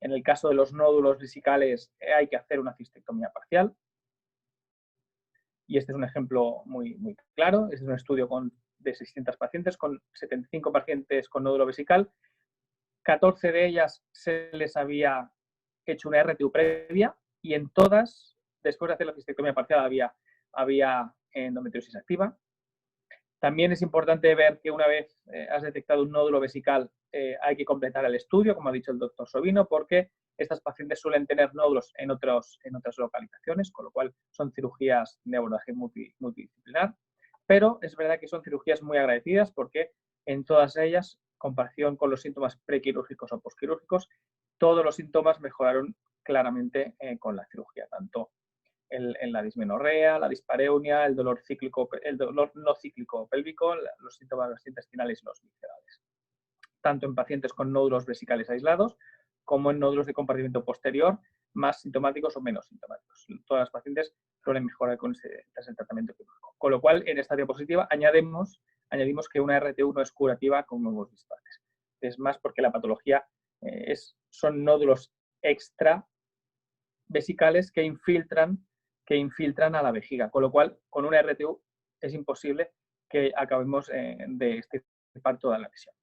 En el caso de los nódulos vesicales hay que hacer una cistectomía parcial. Y este es un ejemplo muy claro. Este es un estudio de 600 pacientes, con 75 pacientes con nódulo vesical. 14 de ellas se les había hecho una RTU previa y en todas, después de hacer la cistectomía parcial, había endometriosis activa. También es importante ver que una vez has detectado un nódulo vesical hay que completar el estudio, como ha dicho el doctor Sobino, porque estas pacientes suelen tener nódulos en otras localizaciones, con lo cual son cirugías de abordaje multidisciplinar. Pero es verdad que son cirugías muy agradecidas porque en todas ellas, comparación con los síntomas prequirúrgicos o posquirúrgicos, todos los síntomas mejoraron claramente con la cirugía, tanto en la dismenorrea, la dispareunia, el dolor no cíclico pélvico, los síntomas gastrointestinales y los viscerales. Tanto en pacientes con nódulos vesicales aislados como en nódulos de compartimiento posterior, más sintomáticos o menos sintomáticos. Todas las pacientes suele mejorar con el tratamiento quirúrgico. Con lo cual, en esta diapositiva añadimos que una RTU no es curativa, como hemos visto antes. Es más porque la patología son nódulos extra vesicales que infiltran a la vejiga, con lo cual con una RTU es imposible que acabemos de extirpar toda la lesión.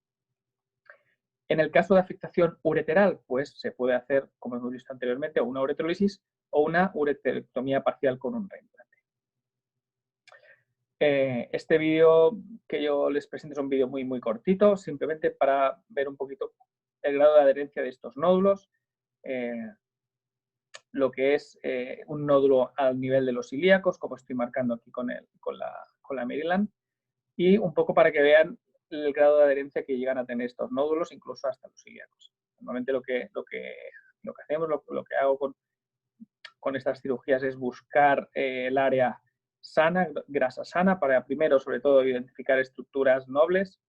En el caso de afectación ureteral, pues se puede hacer, como hemos visto anteriormente, una ureterolisis o una ureterectomía parcial con un reimplante. Este vídeo que yo les presento es un vídeo muy cortito, simplemente para ver un poquito el grado de adherencia de estos nódulos, lo que es un nódulo al nivel de los ilíacos, como estoy marcando aquí con la Maryland, y un poco para que vean el grado de adherencia que llegan a tener estos nódulos, incluso hasta los ilíacos. Normalmente lo que hacemos, lo que hago con estas cirugías es buscar el área sana, grasa sana, para primero, sobre todo, identificar estructuras nobles,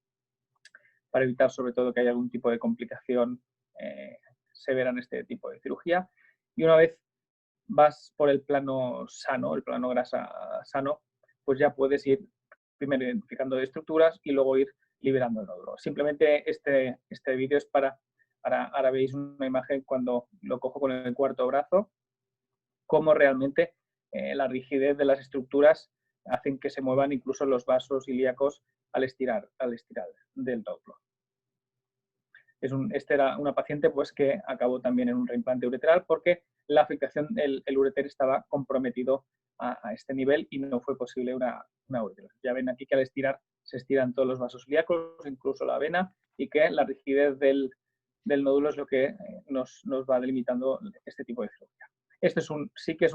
para evitar, sobre todo, que haya algún tipo de complicación severa en este tipo de cirugía. Y una vez vas por el plano sano, el plano grasa sano, pues ya puedes ir primero identificando estructuras y luego ir liberando el nódulo. Simplemente este vídeo es ahora veis una imagen cuando lo cojo con el cuarto brazo, cómo realmente la rigidez de las estructuras hacen que se muevan incluso los vasos ilíacos al estirar del nódulo. Esta era una paciente pues, que acabó también en un reimplante ureteral porque la afectación del ureter estaba comprometido a este nivel y no fue posible una ureterosis. Ya ven aquí que al estirar se estiran todos los vasos ilíacos, incluso la vena, y que la rigidez del nódulo es lo que nos va delimitando este tipo de cirugía. Esto sí que es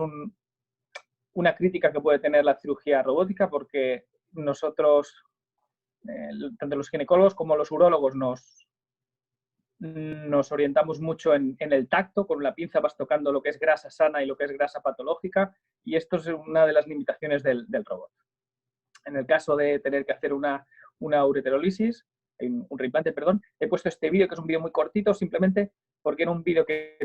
una crítica que puede tener la cirugía robótica porque nosotros, tanto los ginecólogos como los urólogos, nos orientamos mucho en el tacto, con la pinza vas tocando lo que es grasa sana y lo que es grasa patológica, y esto es una de las limitaciones del robot. En el caso de tener que hacer una ureterolisis, un reimplante, perdón, he puesto este vídeo, que es un vídeo muy cortito, simplemente porque era un vídeo que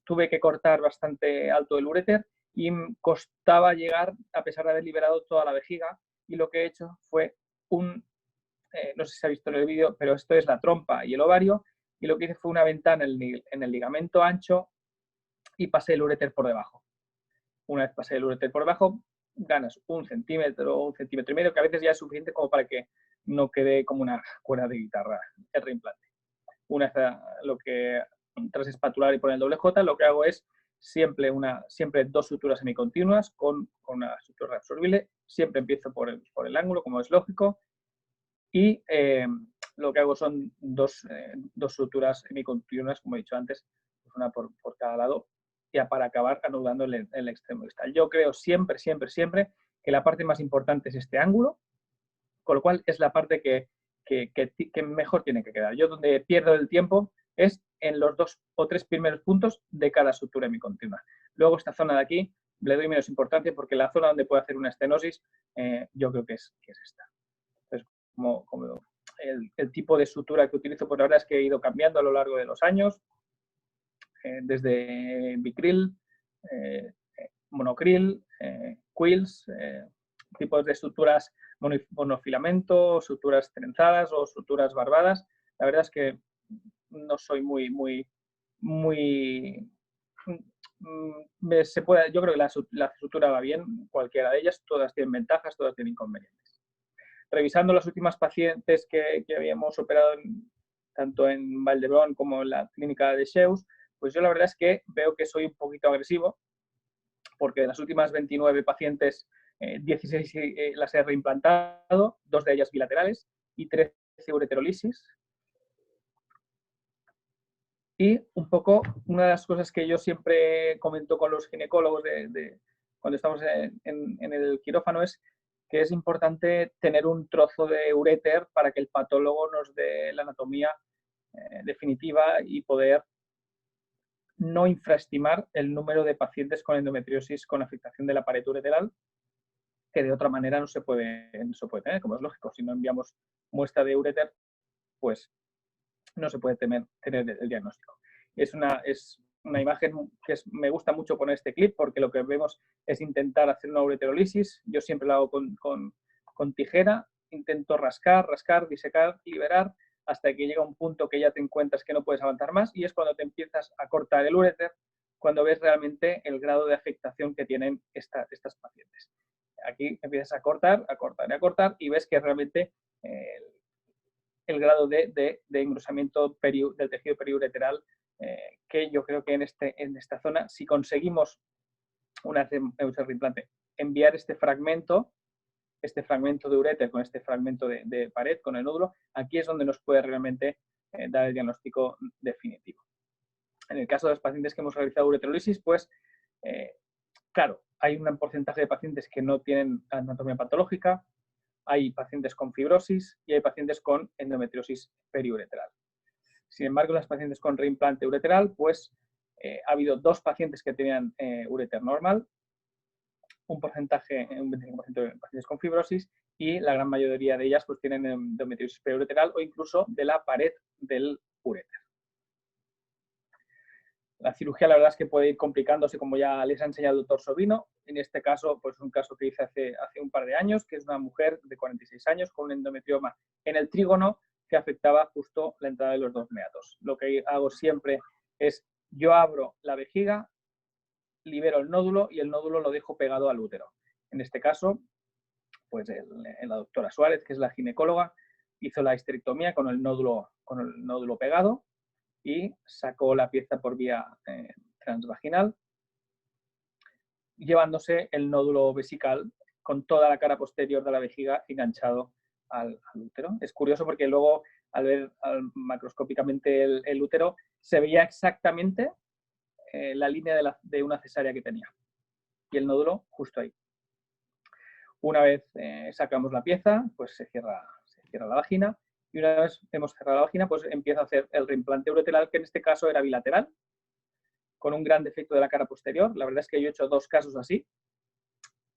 tuve que cortar bastante alto el ureter y costaba llegar, a pesar de haber liberado toda la vejiga, y lo que he hecho fue no sé si se ha visto en el vídeo, pero esto es la trompa y el ovario, y lo que hice fue una ventana en el ligamento ancho y pasé el ureter por debajo. Una vez pasé el ureter por debajo, ganas 1 centímetro, 1,5 centímetros, que a veces ya es suficiente como para que no quede como una cuerda de guitarra el reimplante. Una vez tras espatular y poner el doble J, lo que hago es siempre 2 suturas semicontinuas con una sutura reabsorbible. Siempre empiezo por el ángulo, como es lógico, y lo que hago son dos suturas semicontinuas, como he dicho antes, pues una por cada lado, ya para acabar anudando el extremo distal. Yo creo siempre que la parte más importante es este ángulo, con lo cual es la parte que mejor tiene que quedar. Yo donde pierdo el tiempo es en los 2 o 3 primeros puntos de cada sutura hemicontinua. Luego esta zona de aquí le doy menos importancia porque la zona donde puede hacer una estenosis yo creo que es esta. Entonces, como el tipo de sutura que utilizo, pues la verdad es que he ido cambiando a lo largo de los años, desde bicril, monocril, quills, tipos de suturas monofilamento, suturas trenzadas o suturas barbadas. La verdad es que no soy yo creo que la sutura va bien, cualquiera de ellas, todas tienen ventajas, todas tienen inconvenientes. Revisando las últimas pacientes que habíamos operado tanto en Vall d'Hebron como en la clínica de Sheus, pues yo la verdad es que veo que soy un poquito agresivo, porque de las últimas 29 pacientes, 16 las he reimplantado, 2 de ellas bilaterales y 13 ureterolisis. Y un poco, una de las cosas que yo siempre comento con los ginecólogos cuando estamos en el quirófano es que es importante tener un trozo de uréter para que el patólogo nos dé la anatomía definitiva y poder no infraestimar el número de pacientes con endometriosis con afectación de la pared ureteral, que de otra manera no se puede tener, como es lógico. Si no enviamos muestra de uréter, pues no se puede tener el diagnóstico. Es una imagen que me gusta mucho poner este clip porque lo que vemos es intentar hacer una ureterolisis. Yo siempre lo hago con tijera, intento rascar, disecar, liberar, hasta que llega un punto que ya te encuentras que no puedes avanzar más y es cuando te empiezas a cortar el uréter, cuando ves realmente el grado de afectación que tienen estas pacientes. Aquí empiezas a cortar y ves que realmente el grado de engrosamiento del tejido periureteral, que yo creo que en esta zona, si conseguimos, una vez hemos el reimplante, enviar este fragmento de uréter con este fragmento de pared, con el nódulo, aquí es donde nos puede realmente dar el diagnóstico definitivo. En el caso de los pacientes que hemos realizado ureterolisis, pues, claro, hay un porcentaje de pacientes que no tienen anatomía patológica, hay pacientes con fibrosis y hay pacientes con endometriosis periureteral. Sin embargo, las pacientes con reimplante ureteral, pues ha habido 2 pacientes que tenían uréter normal, un 25% de pacientes con fibrosis y la gran mayoría de ellas pues tienen endometriosis periureteral o incluso de la pared del uréter. La cirugía, la verdad es que puede ir complicándose, como ya les ha enseñado el doctor Sobino. En este caso, pues es un caso que hice hace un par de años, que es una mujer de 46 años con un endometrioma en el trígono que afectaba justo la entrada de los 2 meatos. Lo que hago siempre es, yo abro la vejiga, libero el nódulo y el nódulo lo dejo pegado al útero. En este caso, pues la doctora Suárez, que es la ginecóloga, hizo la histerectomía con el nódulo pegado y sacó la pieza por vía transvaginal, llevándose el nódulo vesical con toda la cara posterior de la vejiga enganchado al útero. Es curioso porque luego, al ver macroscópicamente el útero, se veía exactamente la línea de una cesárea que tenía y el nódulo justo ahí. Una vez sacamos la pieza, pues se cierra la vagina. Y una vez hemos cerrado la vagina, pues empieza a hacer el reimplante ureteral, que en este caso era bilateral, con un gran defecto de la cara posterior. La verdad es que yo he hecho 2 casos así,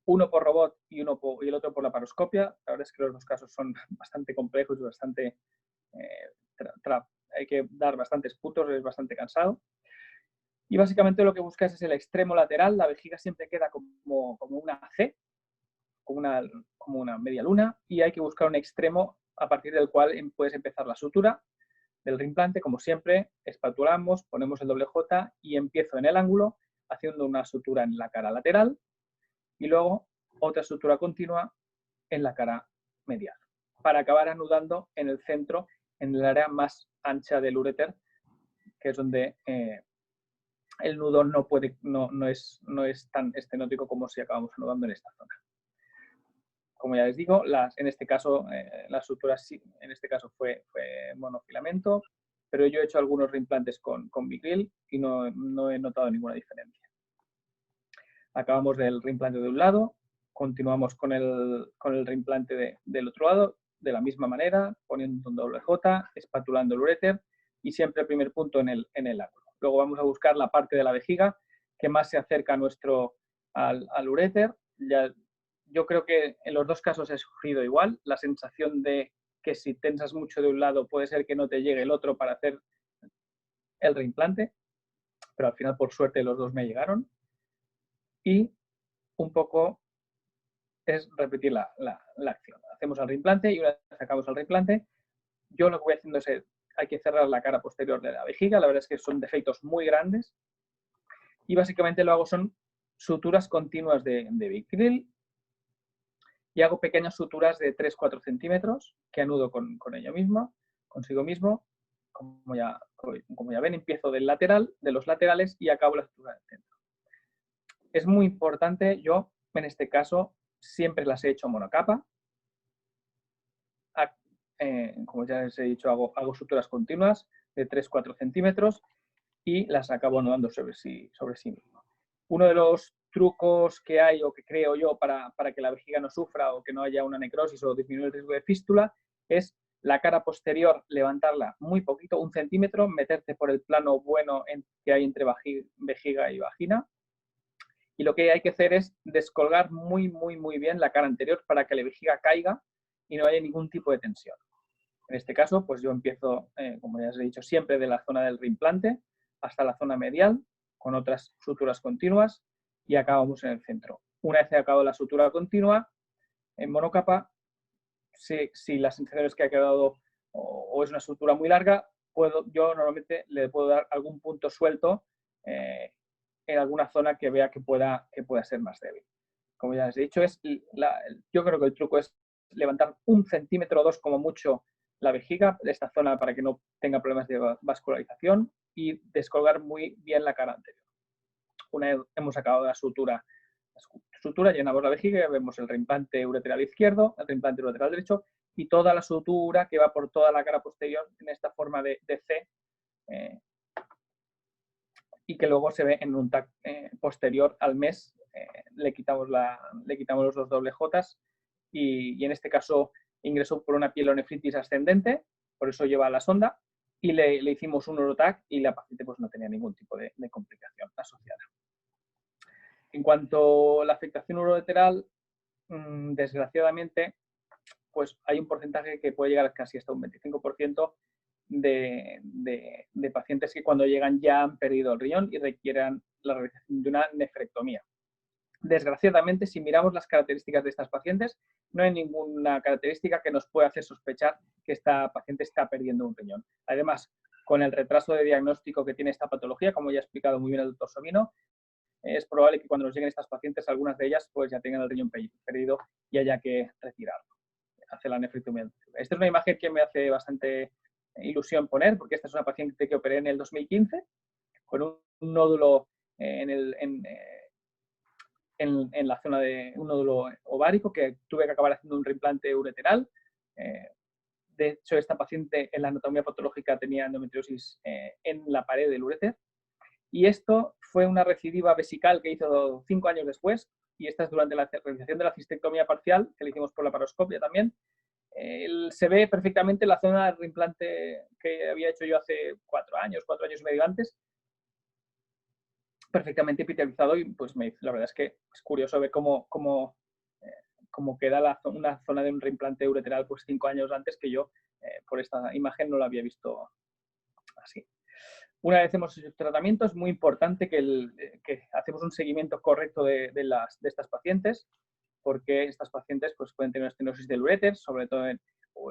uno por robot y el otro por laparoscopia. La verdad es que los 2 casos son bastante complejos y bastante... hay que dar bastantes puntos, es bastante cansado. Y básicamente lo que buscas es el extremo lateral. La vejiga siempre queda como una C, como una media luna, y hay que buscar un extremo a partir del cual puedes empezar la sutura del reimplante. Como siempre, espatulamos, ponemos el doble J y empiezo en el ángulo haciendo una sutura en la cara lateral y luego otra sutura continua en la cara medial para acabar anudando en el centro, en el área más ancha del uréter, que es donde el nudo no es tan estenótico como si acabamos anudando en esta zona. Como ya les digo, en este caso, las suturas en este caso fue monofilamento, pero yo he hecho algunos reimplantes con Vicryl y no he notado ninguna diferencia. Acabamos del reimplante de un lado, continuamos con el reimplante del otro lado, de la misma manera, poniendo un doble J, espatulando el uréter y siempre el primer punto en el ángulo. Luego vamos a buscar la parte de la vejiga que más se acerca al uréter. Yo creo que en los 2 casos he sufrido igual, la sensación de que si tensas mucho de un lado puede ser que no te llegue el otro para hacer el reimplante, pero al final por suerte los 2 me llegaron. Y un poco es repetir la acción. Hacemos el reimplante y una vez sacamos el reimplante, yo lo que voy haciendo es hay que cerrar la cara posterior de la vejiga. La verdad es que son defectos muy grandes y básicamente lo hago son suturas continuas de Vicryl y hago pequeñas suturas de 3-4 centímetros que anudo consigo mismo. Como ya ven, empiezo de los laterales y acabo la sutura del centro. Es muy importante, yo en este caso siempre las he hecho monocapa. Como ya les he dicho, hago suturas continuas de 3-4 centímetros y las acabo anudando sobre sí mismo. Uno de los trucos que hay o que creo yo para que la vejiga no sufra o que no haya una necrosis o disminuir el riesgo de fístula es la cara posterior, levantarla muy poquito, 1 centímetro, meterte por el plano bueno que hay entre vejiga y vagina. Y lo que hay que hacer es descolgar muy bien la cara anterior para que la vejiga caiga y no haya ningún tipo de tensión. En este caso, pues yo empiezo, como ya os he dicho, siempre de la zona del reimplante hasta la zona medial con otras suturas continuas y acabamos en el centro. Una vez acabado la sutura continua, en monocapa, si la sensación es que ha quedado o es una sutura muy larga, yo normalmente le puedo dar algún punto suelto en alguna zona que vea que pueda ser más débil. Como ya les he dicho, yo creo que el truco es levantar 1 centímetro o 2 como mucho la vejiga de esta zona para que no tenga problemas de vascularización y descolgar muy bien la cara anterior. Una vez hemos acabado la sutura, llenamos la vejiga y vemos el reimplante ureteral izquierdo, el reimplante ureteral derecho y toda la sutura que va por toda la cara posterior en esta forma de C y que luego se ve en un TAC posterior al mes. Le quitamos los 2 doble Jotas y en este caso ingresó por una pielonefritis ascendente, por eso lleva la sonda, y le hicimos un urotac y la paciente pues no tenía ningún tipo de complicación asociada. En cuanto a la afectación urolateral, desgraciadamente, pues hay un porcentaje que puede llegar casi hasta un 25% de pacientes que cuando llegan ya han perdido el riñón y requieren la realización de una nefrectomía. Desgraciadamente, si miramos las características de estas pacientes, no hay ninguna característica que nos pueda hacer sospechar que esta paciente está perdiendo un riñón. Además, con el retraso de diagnóstico que tiene esta patología, como ya ha explicado muy bien el doctor Sobino, es probable que cuando nos lleguen estas pacientes, algunas de ellas pues ya tengan el riñón perdido y haya que retirarlo, hacer la nefrectomía. Esta es una imagen que me hace bastante ilusión poner, porque esta es una paciente que operé en el 2015 con un nódulo en la zona de un nódulo ovárico que tuve que acabar haciendo un reimplante ureteral. De hecho, esta paciente en la anatomía patológica tenía endometriosis en la pared del uréter. Y esto fue una recidiva vesical que hizo 5 años después, y esta es durante la realización de la cistectomía parcial, que le hicimos por la laparoscopia también. Se ve perfectamente la zona de reimplante que había hecho yo hace 4 años y medio antes, perfectamente epitelializado, y pues la verdad es que es curioso ver cómo queda una zona de un reimplante ureteral pues 5 años antes, que yo por esta imagen no la había visto así. Una vez hemos hecho el tratamiento, es muy importante que hacemos un seguimiento correcto de estas pacientes, porque estas pacientes pues, pueden tener estenosis del uréter, sobre todo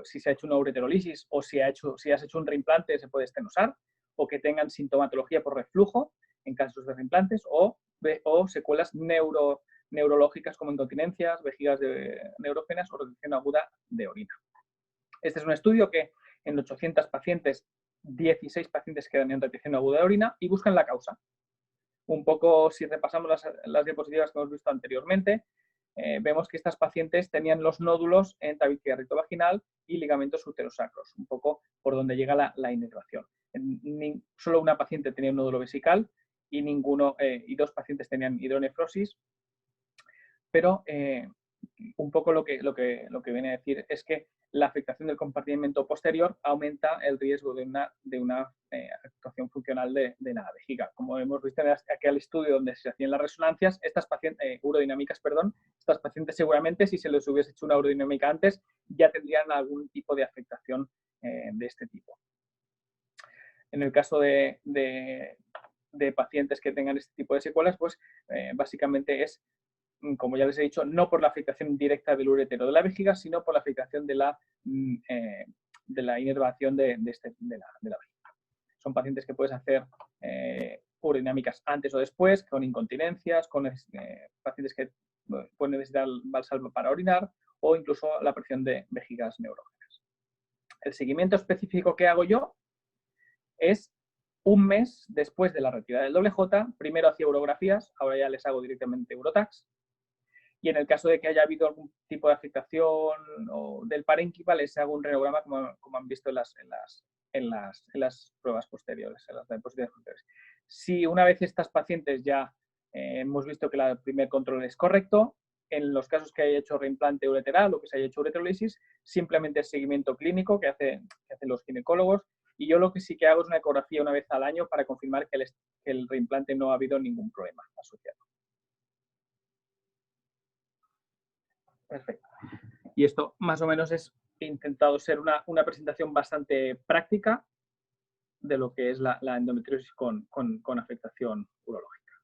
si se ha hecho una ureterolisis o si has hecho un reimplante se puede estenosar, o que tengan sintomatología por reflujo en casos de reimplantes, o secuelas neurológicas como incontinencias, vejigas neurógenas o retención aguda de orina. Este es un estudio que en 800 pacientes, 16 pacientes quedan en retención aguda de orina y buscan la causa. Un poco, si repasamos las diapositivas que hemos visto anteriormente, vemos que estas pacientes tenían los nódulos en tabique rectovaginal y ligamentos uterosacros, un poco por donde llega la inervación. Solo una paciente tenía un nódulo vesical y 2 pacientes tenían hidronefrosis, pero un poco lo que viene a decir es que la afectación del compartimento posterior aumenta el riesgo de una actuación funcional de la vejiga. Como hemos visto en aquel estudio donde se hacían las resonancias, estas pacientes seguramente, si se les hubiese hecho una urodinámica antes, ya tendrían algún tipo de afectación de este tipo. En el caso de pacientes que tengan este tipo de secuelas, pues básicamente es, como ya les he dicho, no por la afectación directa del urétero de la vejiga, sino por la afectación de la inervación de la vejiga. Son pacientes que puedes hacer urodinámicas antes o después, con incontinencias, con pacientes que pueden necesitar valsalva para orinar o incluso la presión de vejigas neurógenas. El seguimiento específico que hago yo es un mes después de la retirada del doble J. Primero hacía urografías, ahora ya les hago directamente urotacs. Y en el caso de que haya habido algún tipo de afectación o del parénquima, les hago un renograma como han visto en las pruebas posteriores, en las diapositivas posteriores. Si una vez estas pacientes ya hemos visto que el primer control es correcto, en los casos que haya hecho reimplante ureteral o que se haya hecho ureterolisis, simplemente es seguimiento clínico que hacen los ginecólogos. Y yo lo que sí que hago es una ecografía una vez al año para confirmar que el reimplante no ha habido ningún problema asociado. Perfecto. Y esto más o menos he intentado ser una presentación bastante práctica de lo que es la endometriosis con afectación urológica.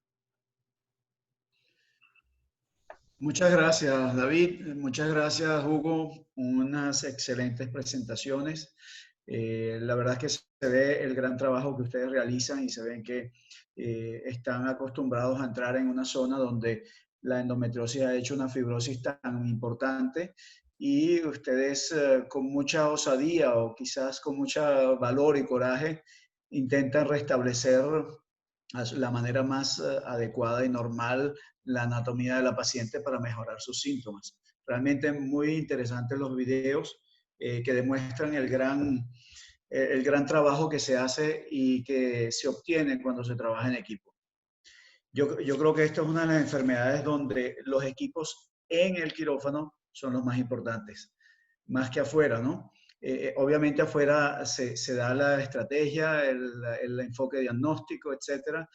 Muchas gracias, David. Muchas gracias, Hugo. Unas excelentes presentaciones. La verdad es que se ve el gran trabajo que ustedes realizan y se ven que están acostumbrados a entrar en una zona donde la endometriosis ha hecho una fibrosis tan importante y ustedes con mucha osadía o quizás con mucho valor y coraje intentan restablecer la manera más adecuada y normal la anatomía de la paciente para mejorar sus síntomas. Realmente muy interesantes los videos que demuestran el gran trabajo que se hace y que se obtiene cuando se trabaja en equipo. Yo creo que esta es una de las enfermedades donde los equipos en el quirófano son los más importantes, más que afuera, ¿no? Obviamente afuera se da la estrategia, el enfoque diagnóstico, etcétera,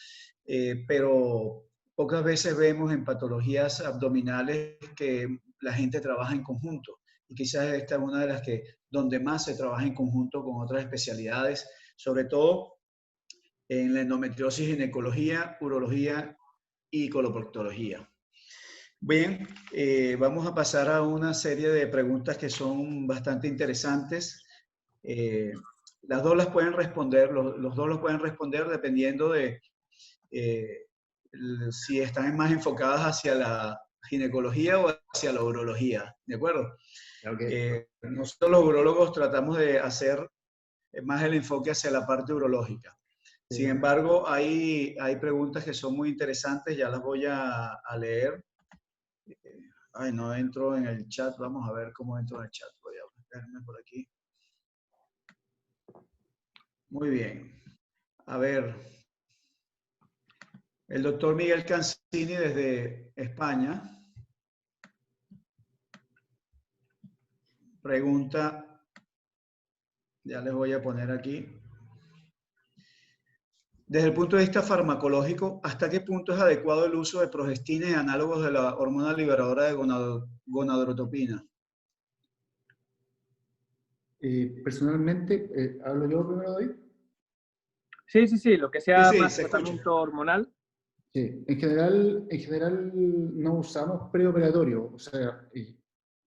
pero pocas veces vemos en patologías abdominales que la gente trabaja en conjunto. Y quizás esta es una de las que donde más se trabaja en conjunto con otras especialidades, sobre todo en la endometriosis, ginecología, urología y coloproctología. Bien, vamos a pasar a una serie de preguntas que son bastante interesantes. Las dos las pueden responder, los dos los pueden responder dependiendo de si están más enfocadas hacia la ginecología o hacia la urología, ¿de acuerdo? Okay. Nosotros los urólogos tratamos de hacer más el enfoque hacia la parte urológica. Sin embargo, hay preguntas que son muy interesantes, ya las voy a leer. Ay, no entro en el chat, vamos a ver cómo entro en el chat. Voy a meterme por aquí. Muy bien. A ver, el doctor Miguel Cancini desde España pregunta, ya les voy a poner aquí. Desde el punto de vista farmacológico, ¿hasta qué punto es adecuado el uso de progestina y análogos de la hormona liberadora de gonadotropina? Personalmente, ¿hablo yo primero, David? Sí, lo que sea Sí, más se escucha. tratamiento hormonal. Sí, en general no usamos preoperatorio. O sea,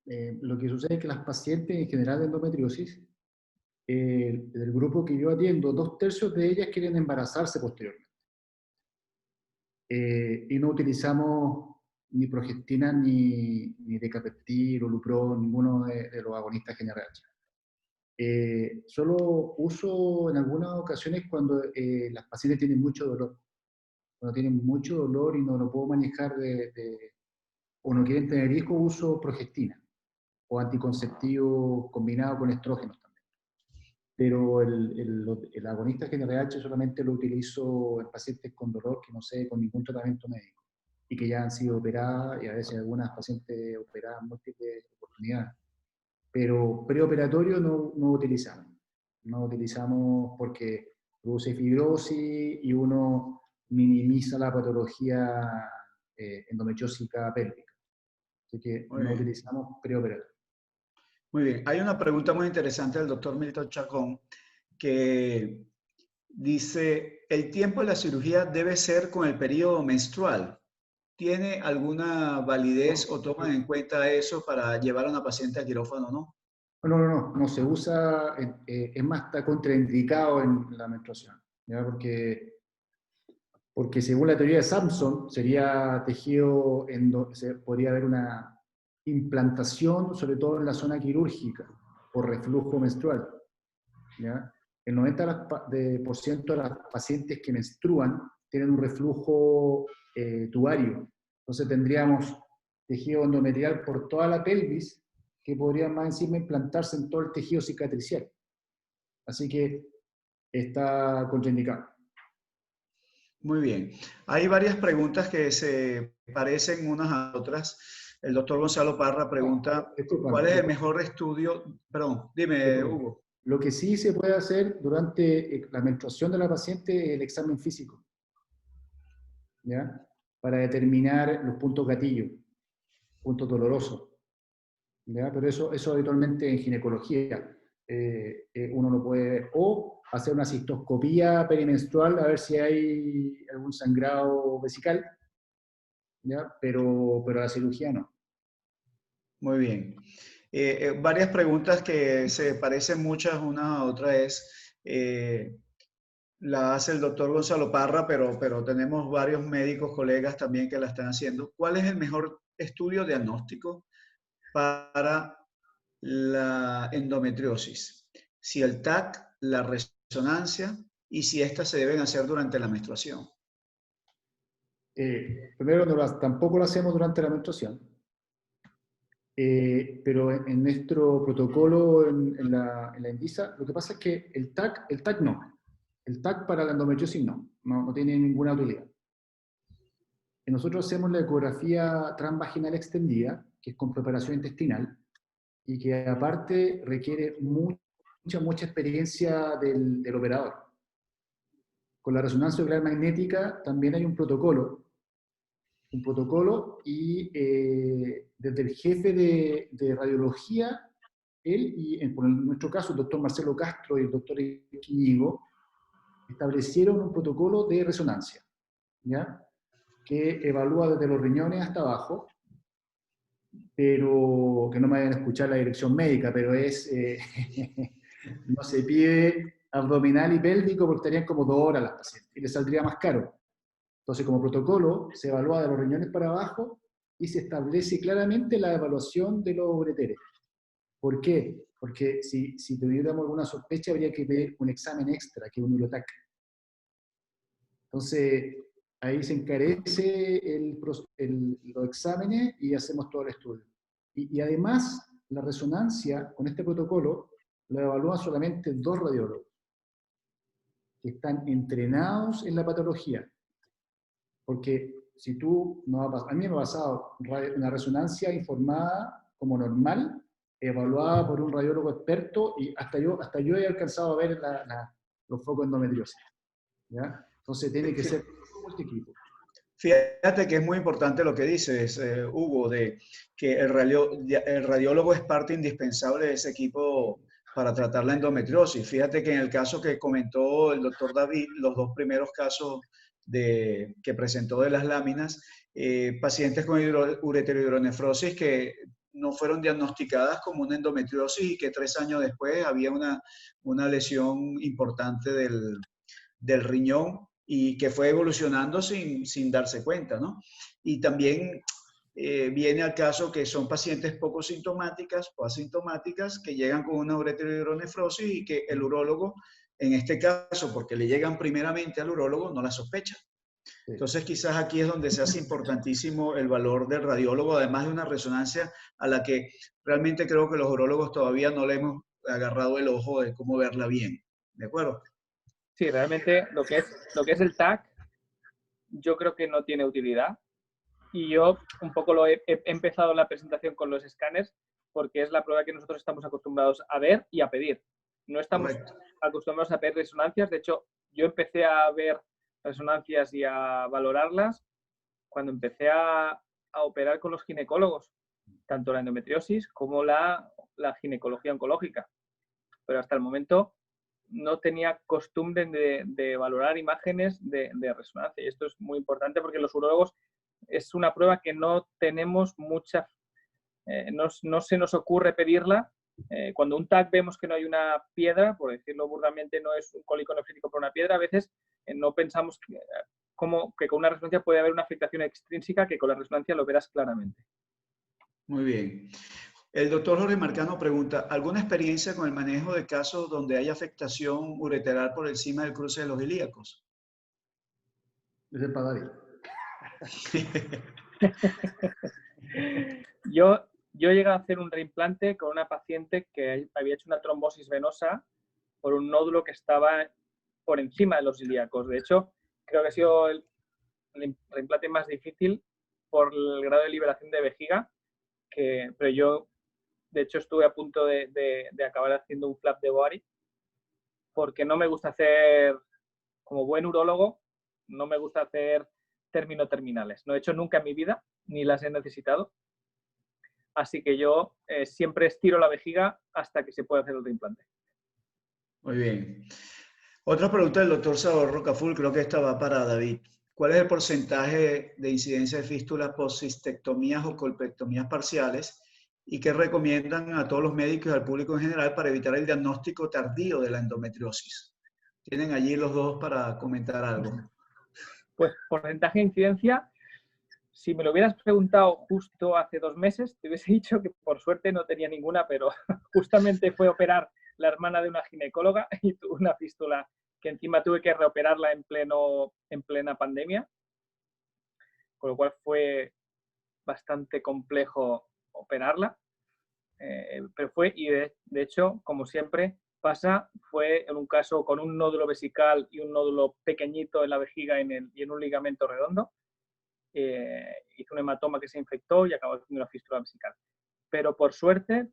lo que sucede es que las pacientes en general de endometriosis, del grupo que yo atiendo, 2/3 de ellas quieren embarazarse posteriormente. Y no utilizamos ni progestina, ni decapeptil o lupron, ninguno de los agonistas GnRH. Solo uso en algunas ocasiones cuando las pacientes tienen mucho dolor. Cuando tienen mucho dolor y no lo puedo manejar o no quieren tener hijos, uso progestina o anticonceptivo combinado con estrógenos también. Pero el agonista GnRH solamente lo utilizo en pacientes con dolor que no sé, con ningún tratamiento médico y que ya han sido operadas, y a veces algunas pacientes operadas múltiples oportunidades. Pero preoperatorio no utilizamos. No utilizamos porque produce fibrosis y uno minimiza la patología endometriósica pélvica. Así que no utilizamos preoperatorio. Muy bien. Hay una pregunta muy interesante del doctor Milton Chacón que dice, ¿el tiempo de la cirugía debe ser con el periodo menstrual? ¿Tiene alguna validez o toman en cuenta eso para llevar a una paciente a quirófano o no? No se usa, es más, está contraindicado en la menstruación, ¿ya? Porque según la teoría de Sampson, sería tejido, podría haber una implantación, sobre todo en la zona quirúrgica, por reflujo menstrual, ¿ya? El 90% de las pacientes que menstruan tienen un reflujo tubario. Entonces tendríamos tejido endometrial por toda la pelvis que podría más encima implantarse en todo el tejido cicatricial. Así que está contraindicado. Muy bien. Hay varias preguntas que se parecen unas a otras. El doctor Gonzalo Parra pregunta, ¿cuál es el mejor estudio? Perdón, dime, Hugo. Lo que sí se puede hacer durante la menstruación de la paciente es el examen físico, ¿ya? Para determinar los puntos gatillo, puntos dolorosos, ¿ya? Pero eso habitualmente en ginecología. uno lo puede ver. O hacer una cistoscopía perimenstrual a ver si hay algún sangrado vesical, ¿ya? Pero la cirugía no. Muy bien. Varias preguntas que se parecen muchas una a otra es, la hace el doctor Gonzalo Parra, pero tenemos varios médicos, colegas también que la están haciendo. ¿Cuál es el mejor estudio diagnóstico para la endometriosis? Si el TAC, la resonancia y si estas se deben hacer durante la menstruación. Primero, tampoco lo hacemos durante la menstruación, pero en nuestro protocolo en la INVISA, lo que pasa es que el TAC no. El TAC para la endometriosis no tiene ninguna utilidad. Nosotros hacemos la ecografía transvaginal extendida, que es con preparación intestinal, y que aparte requiere mucha experiencia del operador. Con la resonancia nuclear magnética también hay un protocolo y desde el jefe de radiología, él y en nuestro caso el doctor Marcelo Castro y el doctor Íñigo, establecieron un protocolo de resonancia, ¿ya? Que evalúa desde los riñones hasta abajo, pero que no me vayan a escuchar la dirección médica, pero no se pide abdominal y pélvico porque estarían como 2 horas las pacientes y les saldría más caro. Entonces, como protocolo, se evalúa de los riñones para abajo y se establece claramente la evaluación de los ureteres. ¿Por qué? Porque si tuviéramos alguna sospecha, habría que pedir un examen extra, que es un urotac. Entonces, ahí se encarece los exámenes y hacemos todo el estudio. Y además, la resonancia con este protocolo la evalúan solamente 2 radiólogos que están entrenados en la patología. Porque si tú, a mí me ha pasado una resonancia informada como normal, evaluada por un radiólogo experto, y hasta yo he alcanzado a ver los focos de endometriosis, ¿ya? Entonces tiene que ser todo este equipo. Fíjate que es muy importante lo que dices, Hugo, de que el radiólogo es parte indispensable de ese equipo para tratar la endometriosis. Fíjate que en el caso que comentó el doctor David, los 2 primeros casos que presentó de las láminas, pacientes con ureterohidronefrosis que no fueron diagnosticadas como una endometriosis y que 3 años después había una lesión importante del riñón y que fue evolucionando sin darse cuenta, ¿no? Y también viene al caso que son pacientes poco sintomáticas o asintomáticas que llegan con una ureterohidronefrosis y que el urólogo, en este caso, porque le llegan primeramente al urólogo, no la sospecha. Entonces, quizás aquí es donde se hace importantísimo el valor del radiólogo, además de una resonancia a la que realmente creo que los urólogos todavía no le hemos agarrado el ojo de cómo verla bien. ¿De acuerdo? Sí, realmente lo que es el TAC, yo creo que no tiene utilidad. Y yo un poco he empezado la presentación con los escáneres porque es la prueba que nosotros estamos acostumbrados a ver y a pedir. No estamos acostumbrados a ver resonancias. De hecho, yo empecé a ver resonancias y a valorarlas cuando empecé a operar con los ginecólogos, tanto la endometriosis como la ginecología oncológica. Pero hasta el momento no tenía costumbre de valorar imágenes de resonancia. Y esto es muy importante porque los urólogos es una prueba que no tenemos mucha, no se nos ocurre pedirla. Cuando un TAC vemos que no hay una piedra, por decirlo burdamente, no es un cólico nefrítico por una piedra, a veces no pensamos que con una resonancia puede haber una afectación extrínseca que con la resonancia lo verás claramente. Muy bien. El doctor Jorge Marcano pregunta, ¿alguna experiencia con el manejo de casos donde hay afectación ureteral por encima del cruce de los ilíacos? Es el Padari. Yo llegué a hacer un reimplante con una paciente que había hecho una trombosis venosa por un nódulo que estaba por encima de los ilíacos. De hecho, creo que ha sido el reimplante más difícil por el grado de liberación de vejiga, pero yo, de hecho, estuve a punto de acabar haciendo un flap de Boari porque no me gusta hacer, como buen urólogo, no me gusta hacer terminales. No he hecho nunca en mi vida, ni las he necesitado. Así que yo siempre estiro la vejiga hasta que se puede hacer el reimplante. Muy bien. Otra pregunta del doctor Sabor Rocaful, creo que esta va para David. ¿Cuál es el porcentaje de incidencia de fístulas post-cistectomías o colpectomías parciales? ¿Y qué recomiendan a todos los médicos y al público en general para evitar el diagnóstico tardío de la endometriosis? Tienen allí los dos para comentar algo. Pues porcentaje de incidencia, si me lo hubieras preguntado justo hace 2 meses, te hubiese dicho que por suerte no tenía ninguna, pero justamente fue operar la hermana de una ginecóloga y tuvo una fístula que encima tuve que reoperarla en plena pandemia, con lo cual fue bastante complejo operarla, pero fue, y de hecho, como siempre pasa, fue en un caso con un nódulo vesical y un nódulo pequeñito en la vejiga y en un ligamento redondo. Hizo un hematoma que se infectó y acabó haciendo una fístula vesical. Pero por suerte,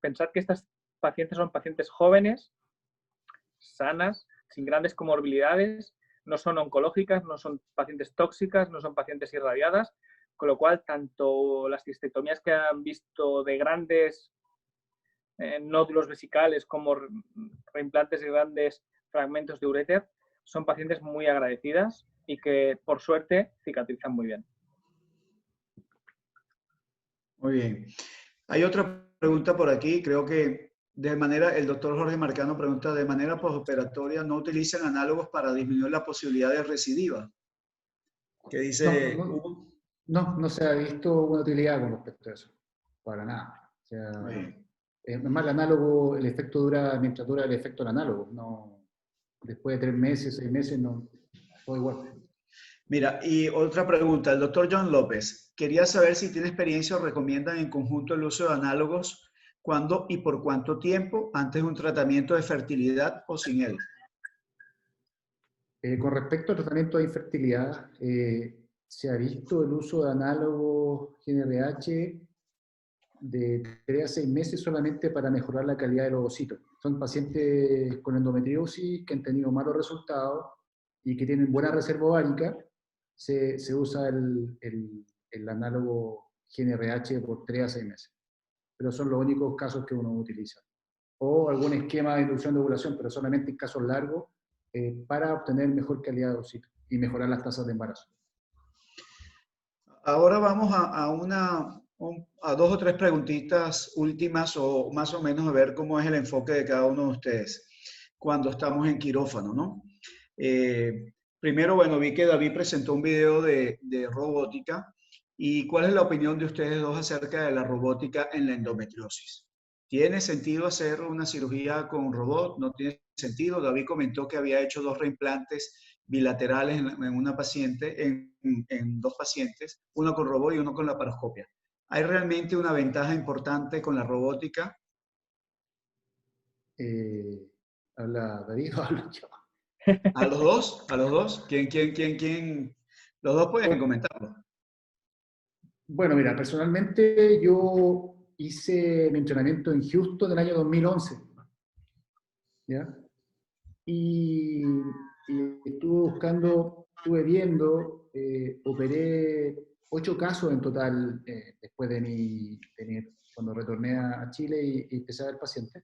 pensad que estas pacientes son pacientes jóvenes, sanas, sin grandes comorbilidades, no son oncológicas, no son pacientes tóxicas, no son pacientes irradiadas, con lo cual tanto las cistectomías que han visto de grandes nódulos vesicales como reimplantes de grandes fragmentos de uréter son pacientes muy agradecidas y que por suerte cicatrizan muy bien. Muy bien. Hay otra pregunta por aquí, creo que el doctor Jorge Marcano pregunta, de manera postoperatoria, ¿no utilizan análogos para disminuir la posibilidad de recidiva? ¿Qué dice Hugo? No se ha visto una utilidad con respecto a eso, para nada. O sea, es más, el análogo, el efecto dura mientras dura el efecto del análogo, no, después de 3 meses, 6 meses, no, todo igual. Mira, y otra pregunta, el doctor John López, quería saber si tiene experiencia o recomiendan en conjunto el uso de análogos, cuándo y por cuánto tiempo, antes de un tratamiento de fertilidad o sin él. Con respecto al tratamiento de infertilidad, se ha visto el uso de análogos GnRH de 3 a 6 meses solamente para mejorar la calidad de los ovocitos. Son pacientes con endometriosis que han tenido malos resultados y que tienen buena reserva ovárica. Se usa el análogo GnRH por 3 a 6 meses. Pero son los únicos casos que uno utiliza. O algún esquema de inducción de ovulación, pero solamente en casos largos, para obtener mejor calidad de ovocitos y mejorar las tasas de embarazo. Ahora vamos a 2 o 3 preguntitas últimas o más o menos a ver cómo es el enfoque de cada uno de ustedes cuando estamos en quirófano, ¿no? Primero, bueno, vi que David presentó un video de robótica. ¿Y cuál es la opinión de ustedes dos acerca de la robótica en la endometriosis? ¿Tiene sentido hacer una cirugía con robot? ¿No tiene sentido? David comentó que había hecho 2 reimplantes bilaterales en una paciente, en 2 pacientes, uno con robot y uno con laparoscopia. ¿Hay realmente una ventaja importante con la robótica? ¿Habla David o hablo yo? ¿A los dos? ¿A los dos? ¿Quién? Los dos pueden comentarlo. Bueno, mira, personalmente yo hice mi entrenamiento en Houston en el año 2011, ¿ya? Y estuve viendo, operé 8 casos en total después cuando retorné a Chile y empecé a ver pacientes.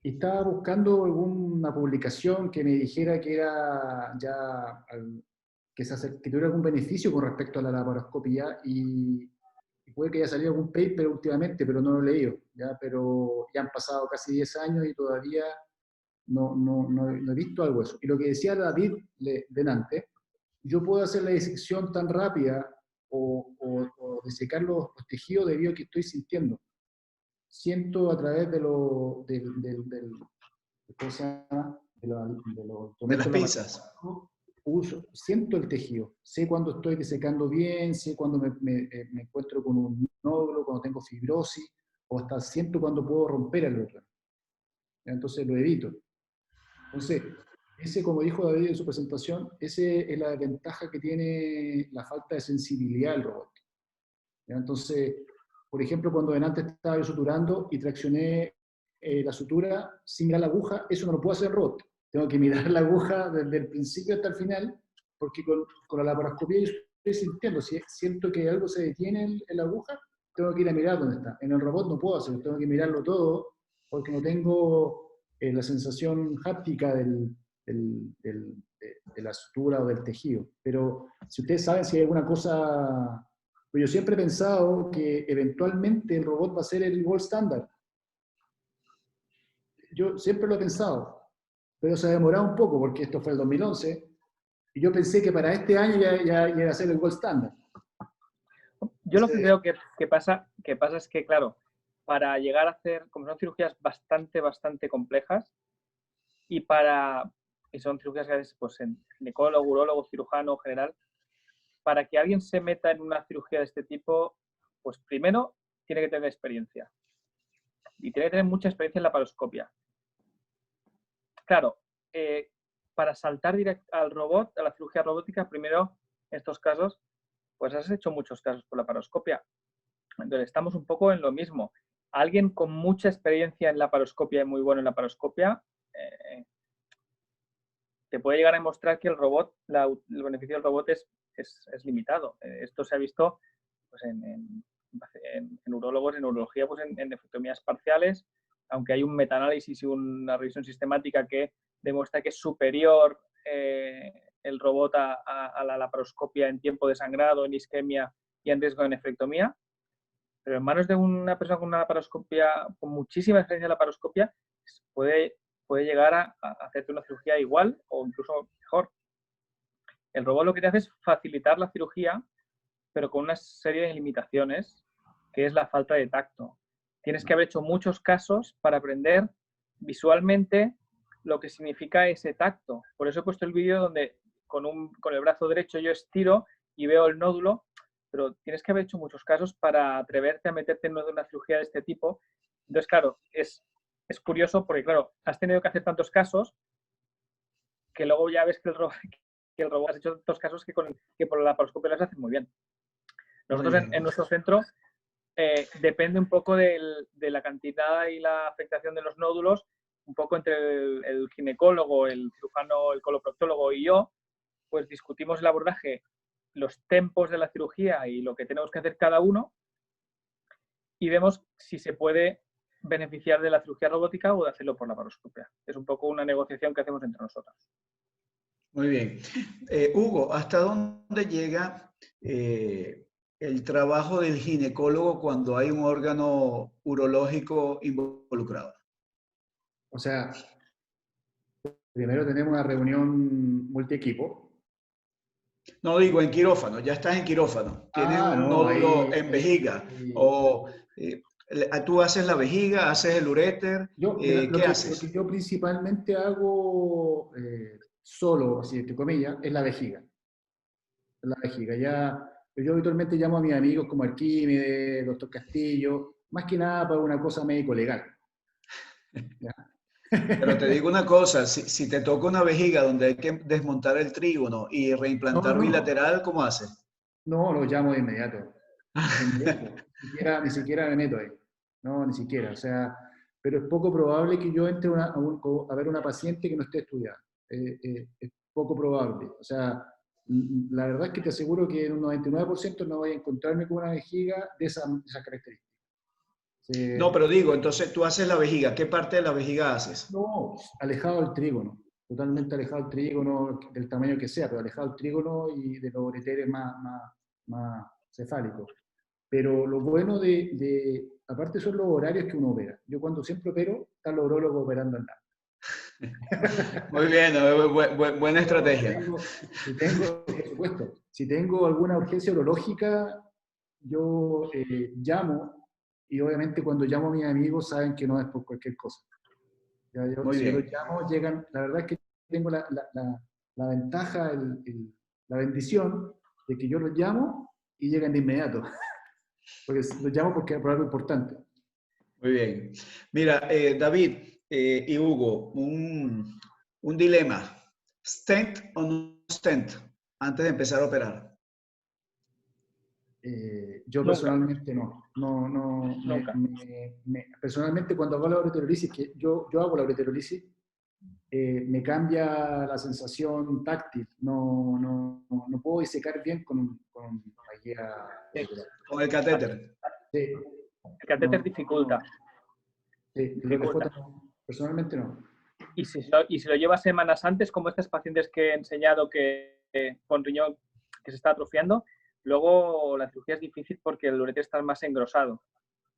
Y estaba buscando alguna publicación que me dijera que era ya que tuviera algún beneficio con respecto a la laparoscopía y puede que haya salido algún paper últimamente, pero no lo he leído, ¿ya? Pero ya han pasado casi 10 años y todavía no he visto algo de eso. Y lo que decía David delante, yo puedo hacer la disección tan rápida o desecar los tejidos debido a que estoy sintiendo. Siento a través de ¿cómo se llama? De las pinzas. Siento el tejido, sé cuando estoy desecando bien, sé cuando me encuentro con un nódulo, cuando tengo fibrosis, o hasta siento cuando puedo romper el órgano. Entonces lo evito. Entonces, como dijo David en su presentación, ese es la ventaja que tiene la falta de sensibilidad del robot. Entonces, por ejemplo, cuando antes estaba yo suturando y traccioné la sutura sin mirar la aguja, eso no lo puedo hacer en robot. Tengo que mirar la aguja desde el principio hasta el final, porque con la laparoscopía yo estoy sintiendo, si siento que algo se detiene en la aguja, tengo que ir a mirar dónde está. En el robot no puedo hacerlo, tengo que mirarlo todo porque no tengo la sensación háptica de la sutura o del tejido. Pero si ustedes saben si hay alguna cosa, pues yo siempre he pensado que eventualmente el robot va a ser el gold standard. Yo siempre lo he pensado, pero se ha demorado un poco porque esto fue el 2011 y yo pensé que para este año ya iba a ser el gold standard. Yo lo que creo que pasa es que, claro, para llegar a hacer, como son cirugías bastante complejas, y son cirugías que haces pues, en ginecólogo, urólogo, cirujano general, para que alguien se meta en una cirugía de este tipo, pues primero tiene que tener experiencia. Y tiene que tener mucha experiencia en la laparoscopia. Claro, para saltar directo al robot, a la cirugía robótica, primero, en estos casos, pues has hecho muchos casos por la laparoscopia. Entonces, estamos un poco en lo mismo. Alguien con mucha experiencia en laparoscopia y muy bueno en laparoscopia, te puede llegar a demostrar que el robot, el beneficio del robot es limitado. Esto se ha visto pues, en urólogos, en urología, pues en nefrectomías parciales, aunque hay un metaanálisis y una revisión sistemática que demuestra que es superior el robot a la laparoscopia en tiempo de sangrado, en isquemia y en riesgo de nefrectomía. Pero en manos de una persona con una laparoscopia, con muchísima experiencia en laparoscopia, puede llegar a hacerte una cirugía igual o incluso mejor. El robot lo que te hace es facilitar la cirugía, pero con una serie de limitaciones, que es la falta de tacto. Tienes que haber hecho muchos casos para aprender visualmente lo que significa ese tacto. Por eso he puesto el vídeo donde con el brazo derecho yo estiro y veo el nódulo, pero tienes que haber hecho muchos casos para atreverte a meterte en una cirugía de este tipo. Entonces, claro, es curioso porque, claro, has tenido que hacer tantos casos que luego ya ves que el robot has hecho tantos casos que por la laparoscopia los hace muy bien. Nosotros en nuestro centro depende un poco de la cantidad y la afectación de los nódulos, un poco entre el ginecólogo, el cirujano, el coloproctólogo y yo, pues discutimos el abordaje, los tempos de la cirugía y lo que tenemos que hacer cada uno y vemos si se puede beneficiar de la cirugía robótica o de hacerlo por laparoscopia. Es un poco una negociación que hacemos entre nosotros. Muy bien. Hugo, ¿hasta dónde llega el trabajo del ginecólogo cuando hay un órgano urológico involucrado? O sea, primero tenemos una reunión multiequipo. No digo en quirófano, ya estás en quirófano. Tienes un No, nódulo en vejiga o tú haces la vejiga, haces el uréter, Mira, ¿qué lo haces? que yo principalmente hago solo, así entre comillas, es la vejiga. La vejiga. Yo habitualmente llamo a mis amigos como Arquímedes, doctor Castillo, más que nada para una cosa médico-legal. Pero te digo una cosa, si te toca una vejiga donde hay que desmontar el trígono y reimplantar bilateral, ¿cómo haces? No, lo llamo de inmediato. De inmediato. Ni siquiera me meto ahí. No, ni siquiera. O sea, pero es poco probable que yo entre a ver una paciente que no esté estudiada. Es poco probable. O sea, la verdad es que te aseguro que en un 99% no voy a encontrarme con una vejiga de esas características. No, pero digo, entonces tú haces la vejiga, ¿qué parte de la vejiga haces? No, alejado del trígono, totalmente alejado del trígono, del tamaño que sea, pero alejado del trígono y de los ureteres más cefálicos. Pero lo bueno aparte son los horarios que uno opera. Yo cuando siempre opero, están los urólogos operando al lado. Muy bien, buena estrategia. Por supuesto, si tengo alguna urgencia urológica, yo llamo y obviamente cuando llamo a mis amigos saben que no es por cualquier cosa. Muy Si yo los bien. llamo, llegan, la verdad es que tengo la ventaja, la bendición de que yo los llamo y llegan de inmediato. Porque los llamo porque es por algo importante. Muy bien. Mira, David y Hugo, un dilema. ¿Stent o no stent antes de empezar a operar? Yo Nunca. personalmente no. Nunca. Personalmente cuando hago la ureterolisis, que yo hago la ureterolisis, me cambia la sensación táctil. No puedo disecar bien con la guía. Sí. Con el catéter. Sí. El catéter dificulta. Sí, el doble J no, personalmente no. Y si lo llevas semanas antes, como estos pacientes que he enseñado que con riñón que se está atrofiando, luego la cirugía es difícil porque el ureter está más engrosado.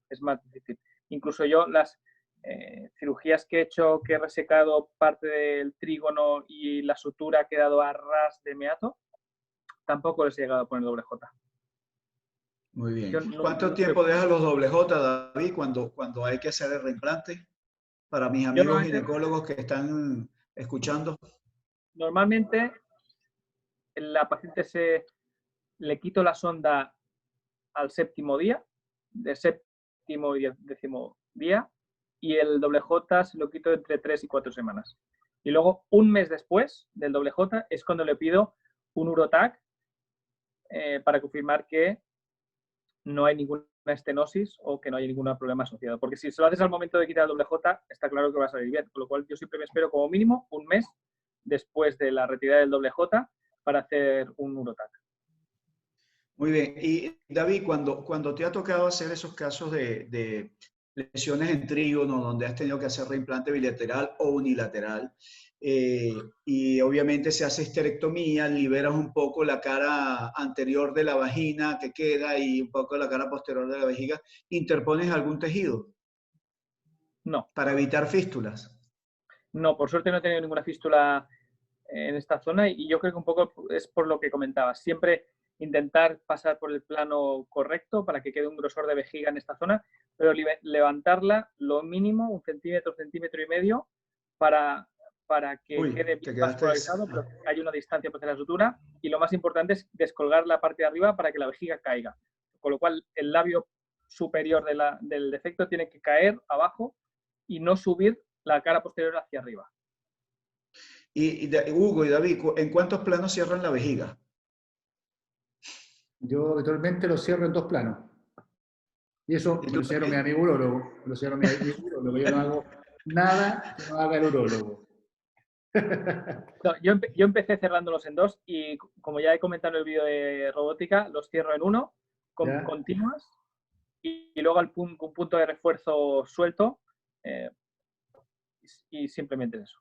Es más difícil. Incluso yo las cirugías que he hecho, que he resecado parte del trígono y la sutura ha quedado a ras de meato, tampoco les he llegado a poner doble J. Muy bien. ¿Cuánto tiempo deja los doble J, David, cuando hay que hacer el reimplante? Para mis amigos ginecólogos que están escuchando. Normalmente la paciente le quito la sonda al séptimo día, de séptimo y 10º día, y el doble J se lo quito entre 3 y 4 semanas. Y luego, un mes después del doble J, es cuando le pido un urotac para confirmar que no hay ninguna estenosis o que no hay ningún problema asociado. Porque si se lo haces al momento de quitar el doble J, está claro que va a salir bien. Con lo cual, yo siempre me espero como mínimo un mes después de la retirada del doble J para hacer un urotac. Muy bien. Y David, cuando te ha tocado hacer esos casos de lesiones en trígono, donde has tenido que hacer reimpplante bilateral o unilateral, y obviamente se hace histerectomía, liberas un poco la cara anterior de la vagina que queda y un poco la cara posterior de la vejiga, ¿interpones algún tejido? No. Para evitar fístulas. No, por suerte no he tenido ninguna fístula en esta zona y yo creo que un poco es por lo que comentabas. Siempre intentar pasar por el plano correcto para que quede un grosor de vejiga en esta zona, pero levantarla lo mínimo, 1 centímetro, 1,5 centímetros, para que quede bien vascularizado, pero hay una distancia entre la sutura, y lo más importante es descolgar la parte de arriba para que la vejiga caiga. Con lo cual, el labio superior del defecto tiene que caer abajo y no subir la cara posterior hacia arriba. Hugo y David, ¿en cuántos planos cierran la vejiga? Yo habitualmente lo cierro en 2 planos. Y eso me lo cierro mi amigo urólogo. Yo no hago nada que no haga el urólogo. No, yo empecé cerrándolos en 2 y, como ya he comentado en el vídeo de robótica, los cierro en 1 con continuas y luego un punto de refuerzo suelto y simplemente eso.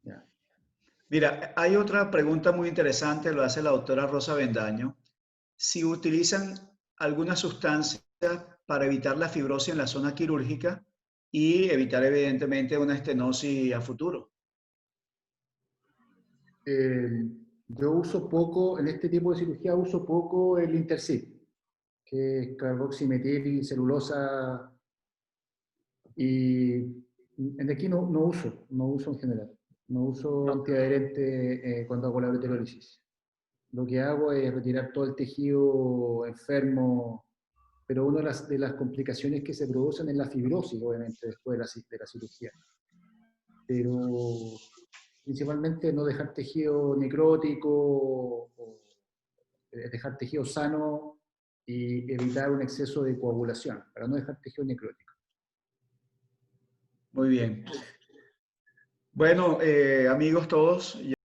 Ya. Mira, hay otra pregunta muy interesante, lo hace la doctora Rosa Bendaño. Si utilizan alguna sustancia para evitar la fibrosis en la zona quirúrgica y evitar evidentemente una estenosis a futuro. Yo uso poco, en este tipo de cirugía uso poco el Intercip, que es carboximetil y celulosa, y en aquí no uso en general. No uso antiadherente cuando hago la ureterólisis. Lo que hago es retirar todo el tejido enfermo, pero una de las complicaciones que se producen es la fibrosis, obviamente, después de la cirugía. Pero principalmente no dejar tejido necrótico, dejar tejido sano y evitar un exceso de coagulación, para no dejar tejido necrótico. Muy bien. Bueno, amigos todos,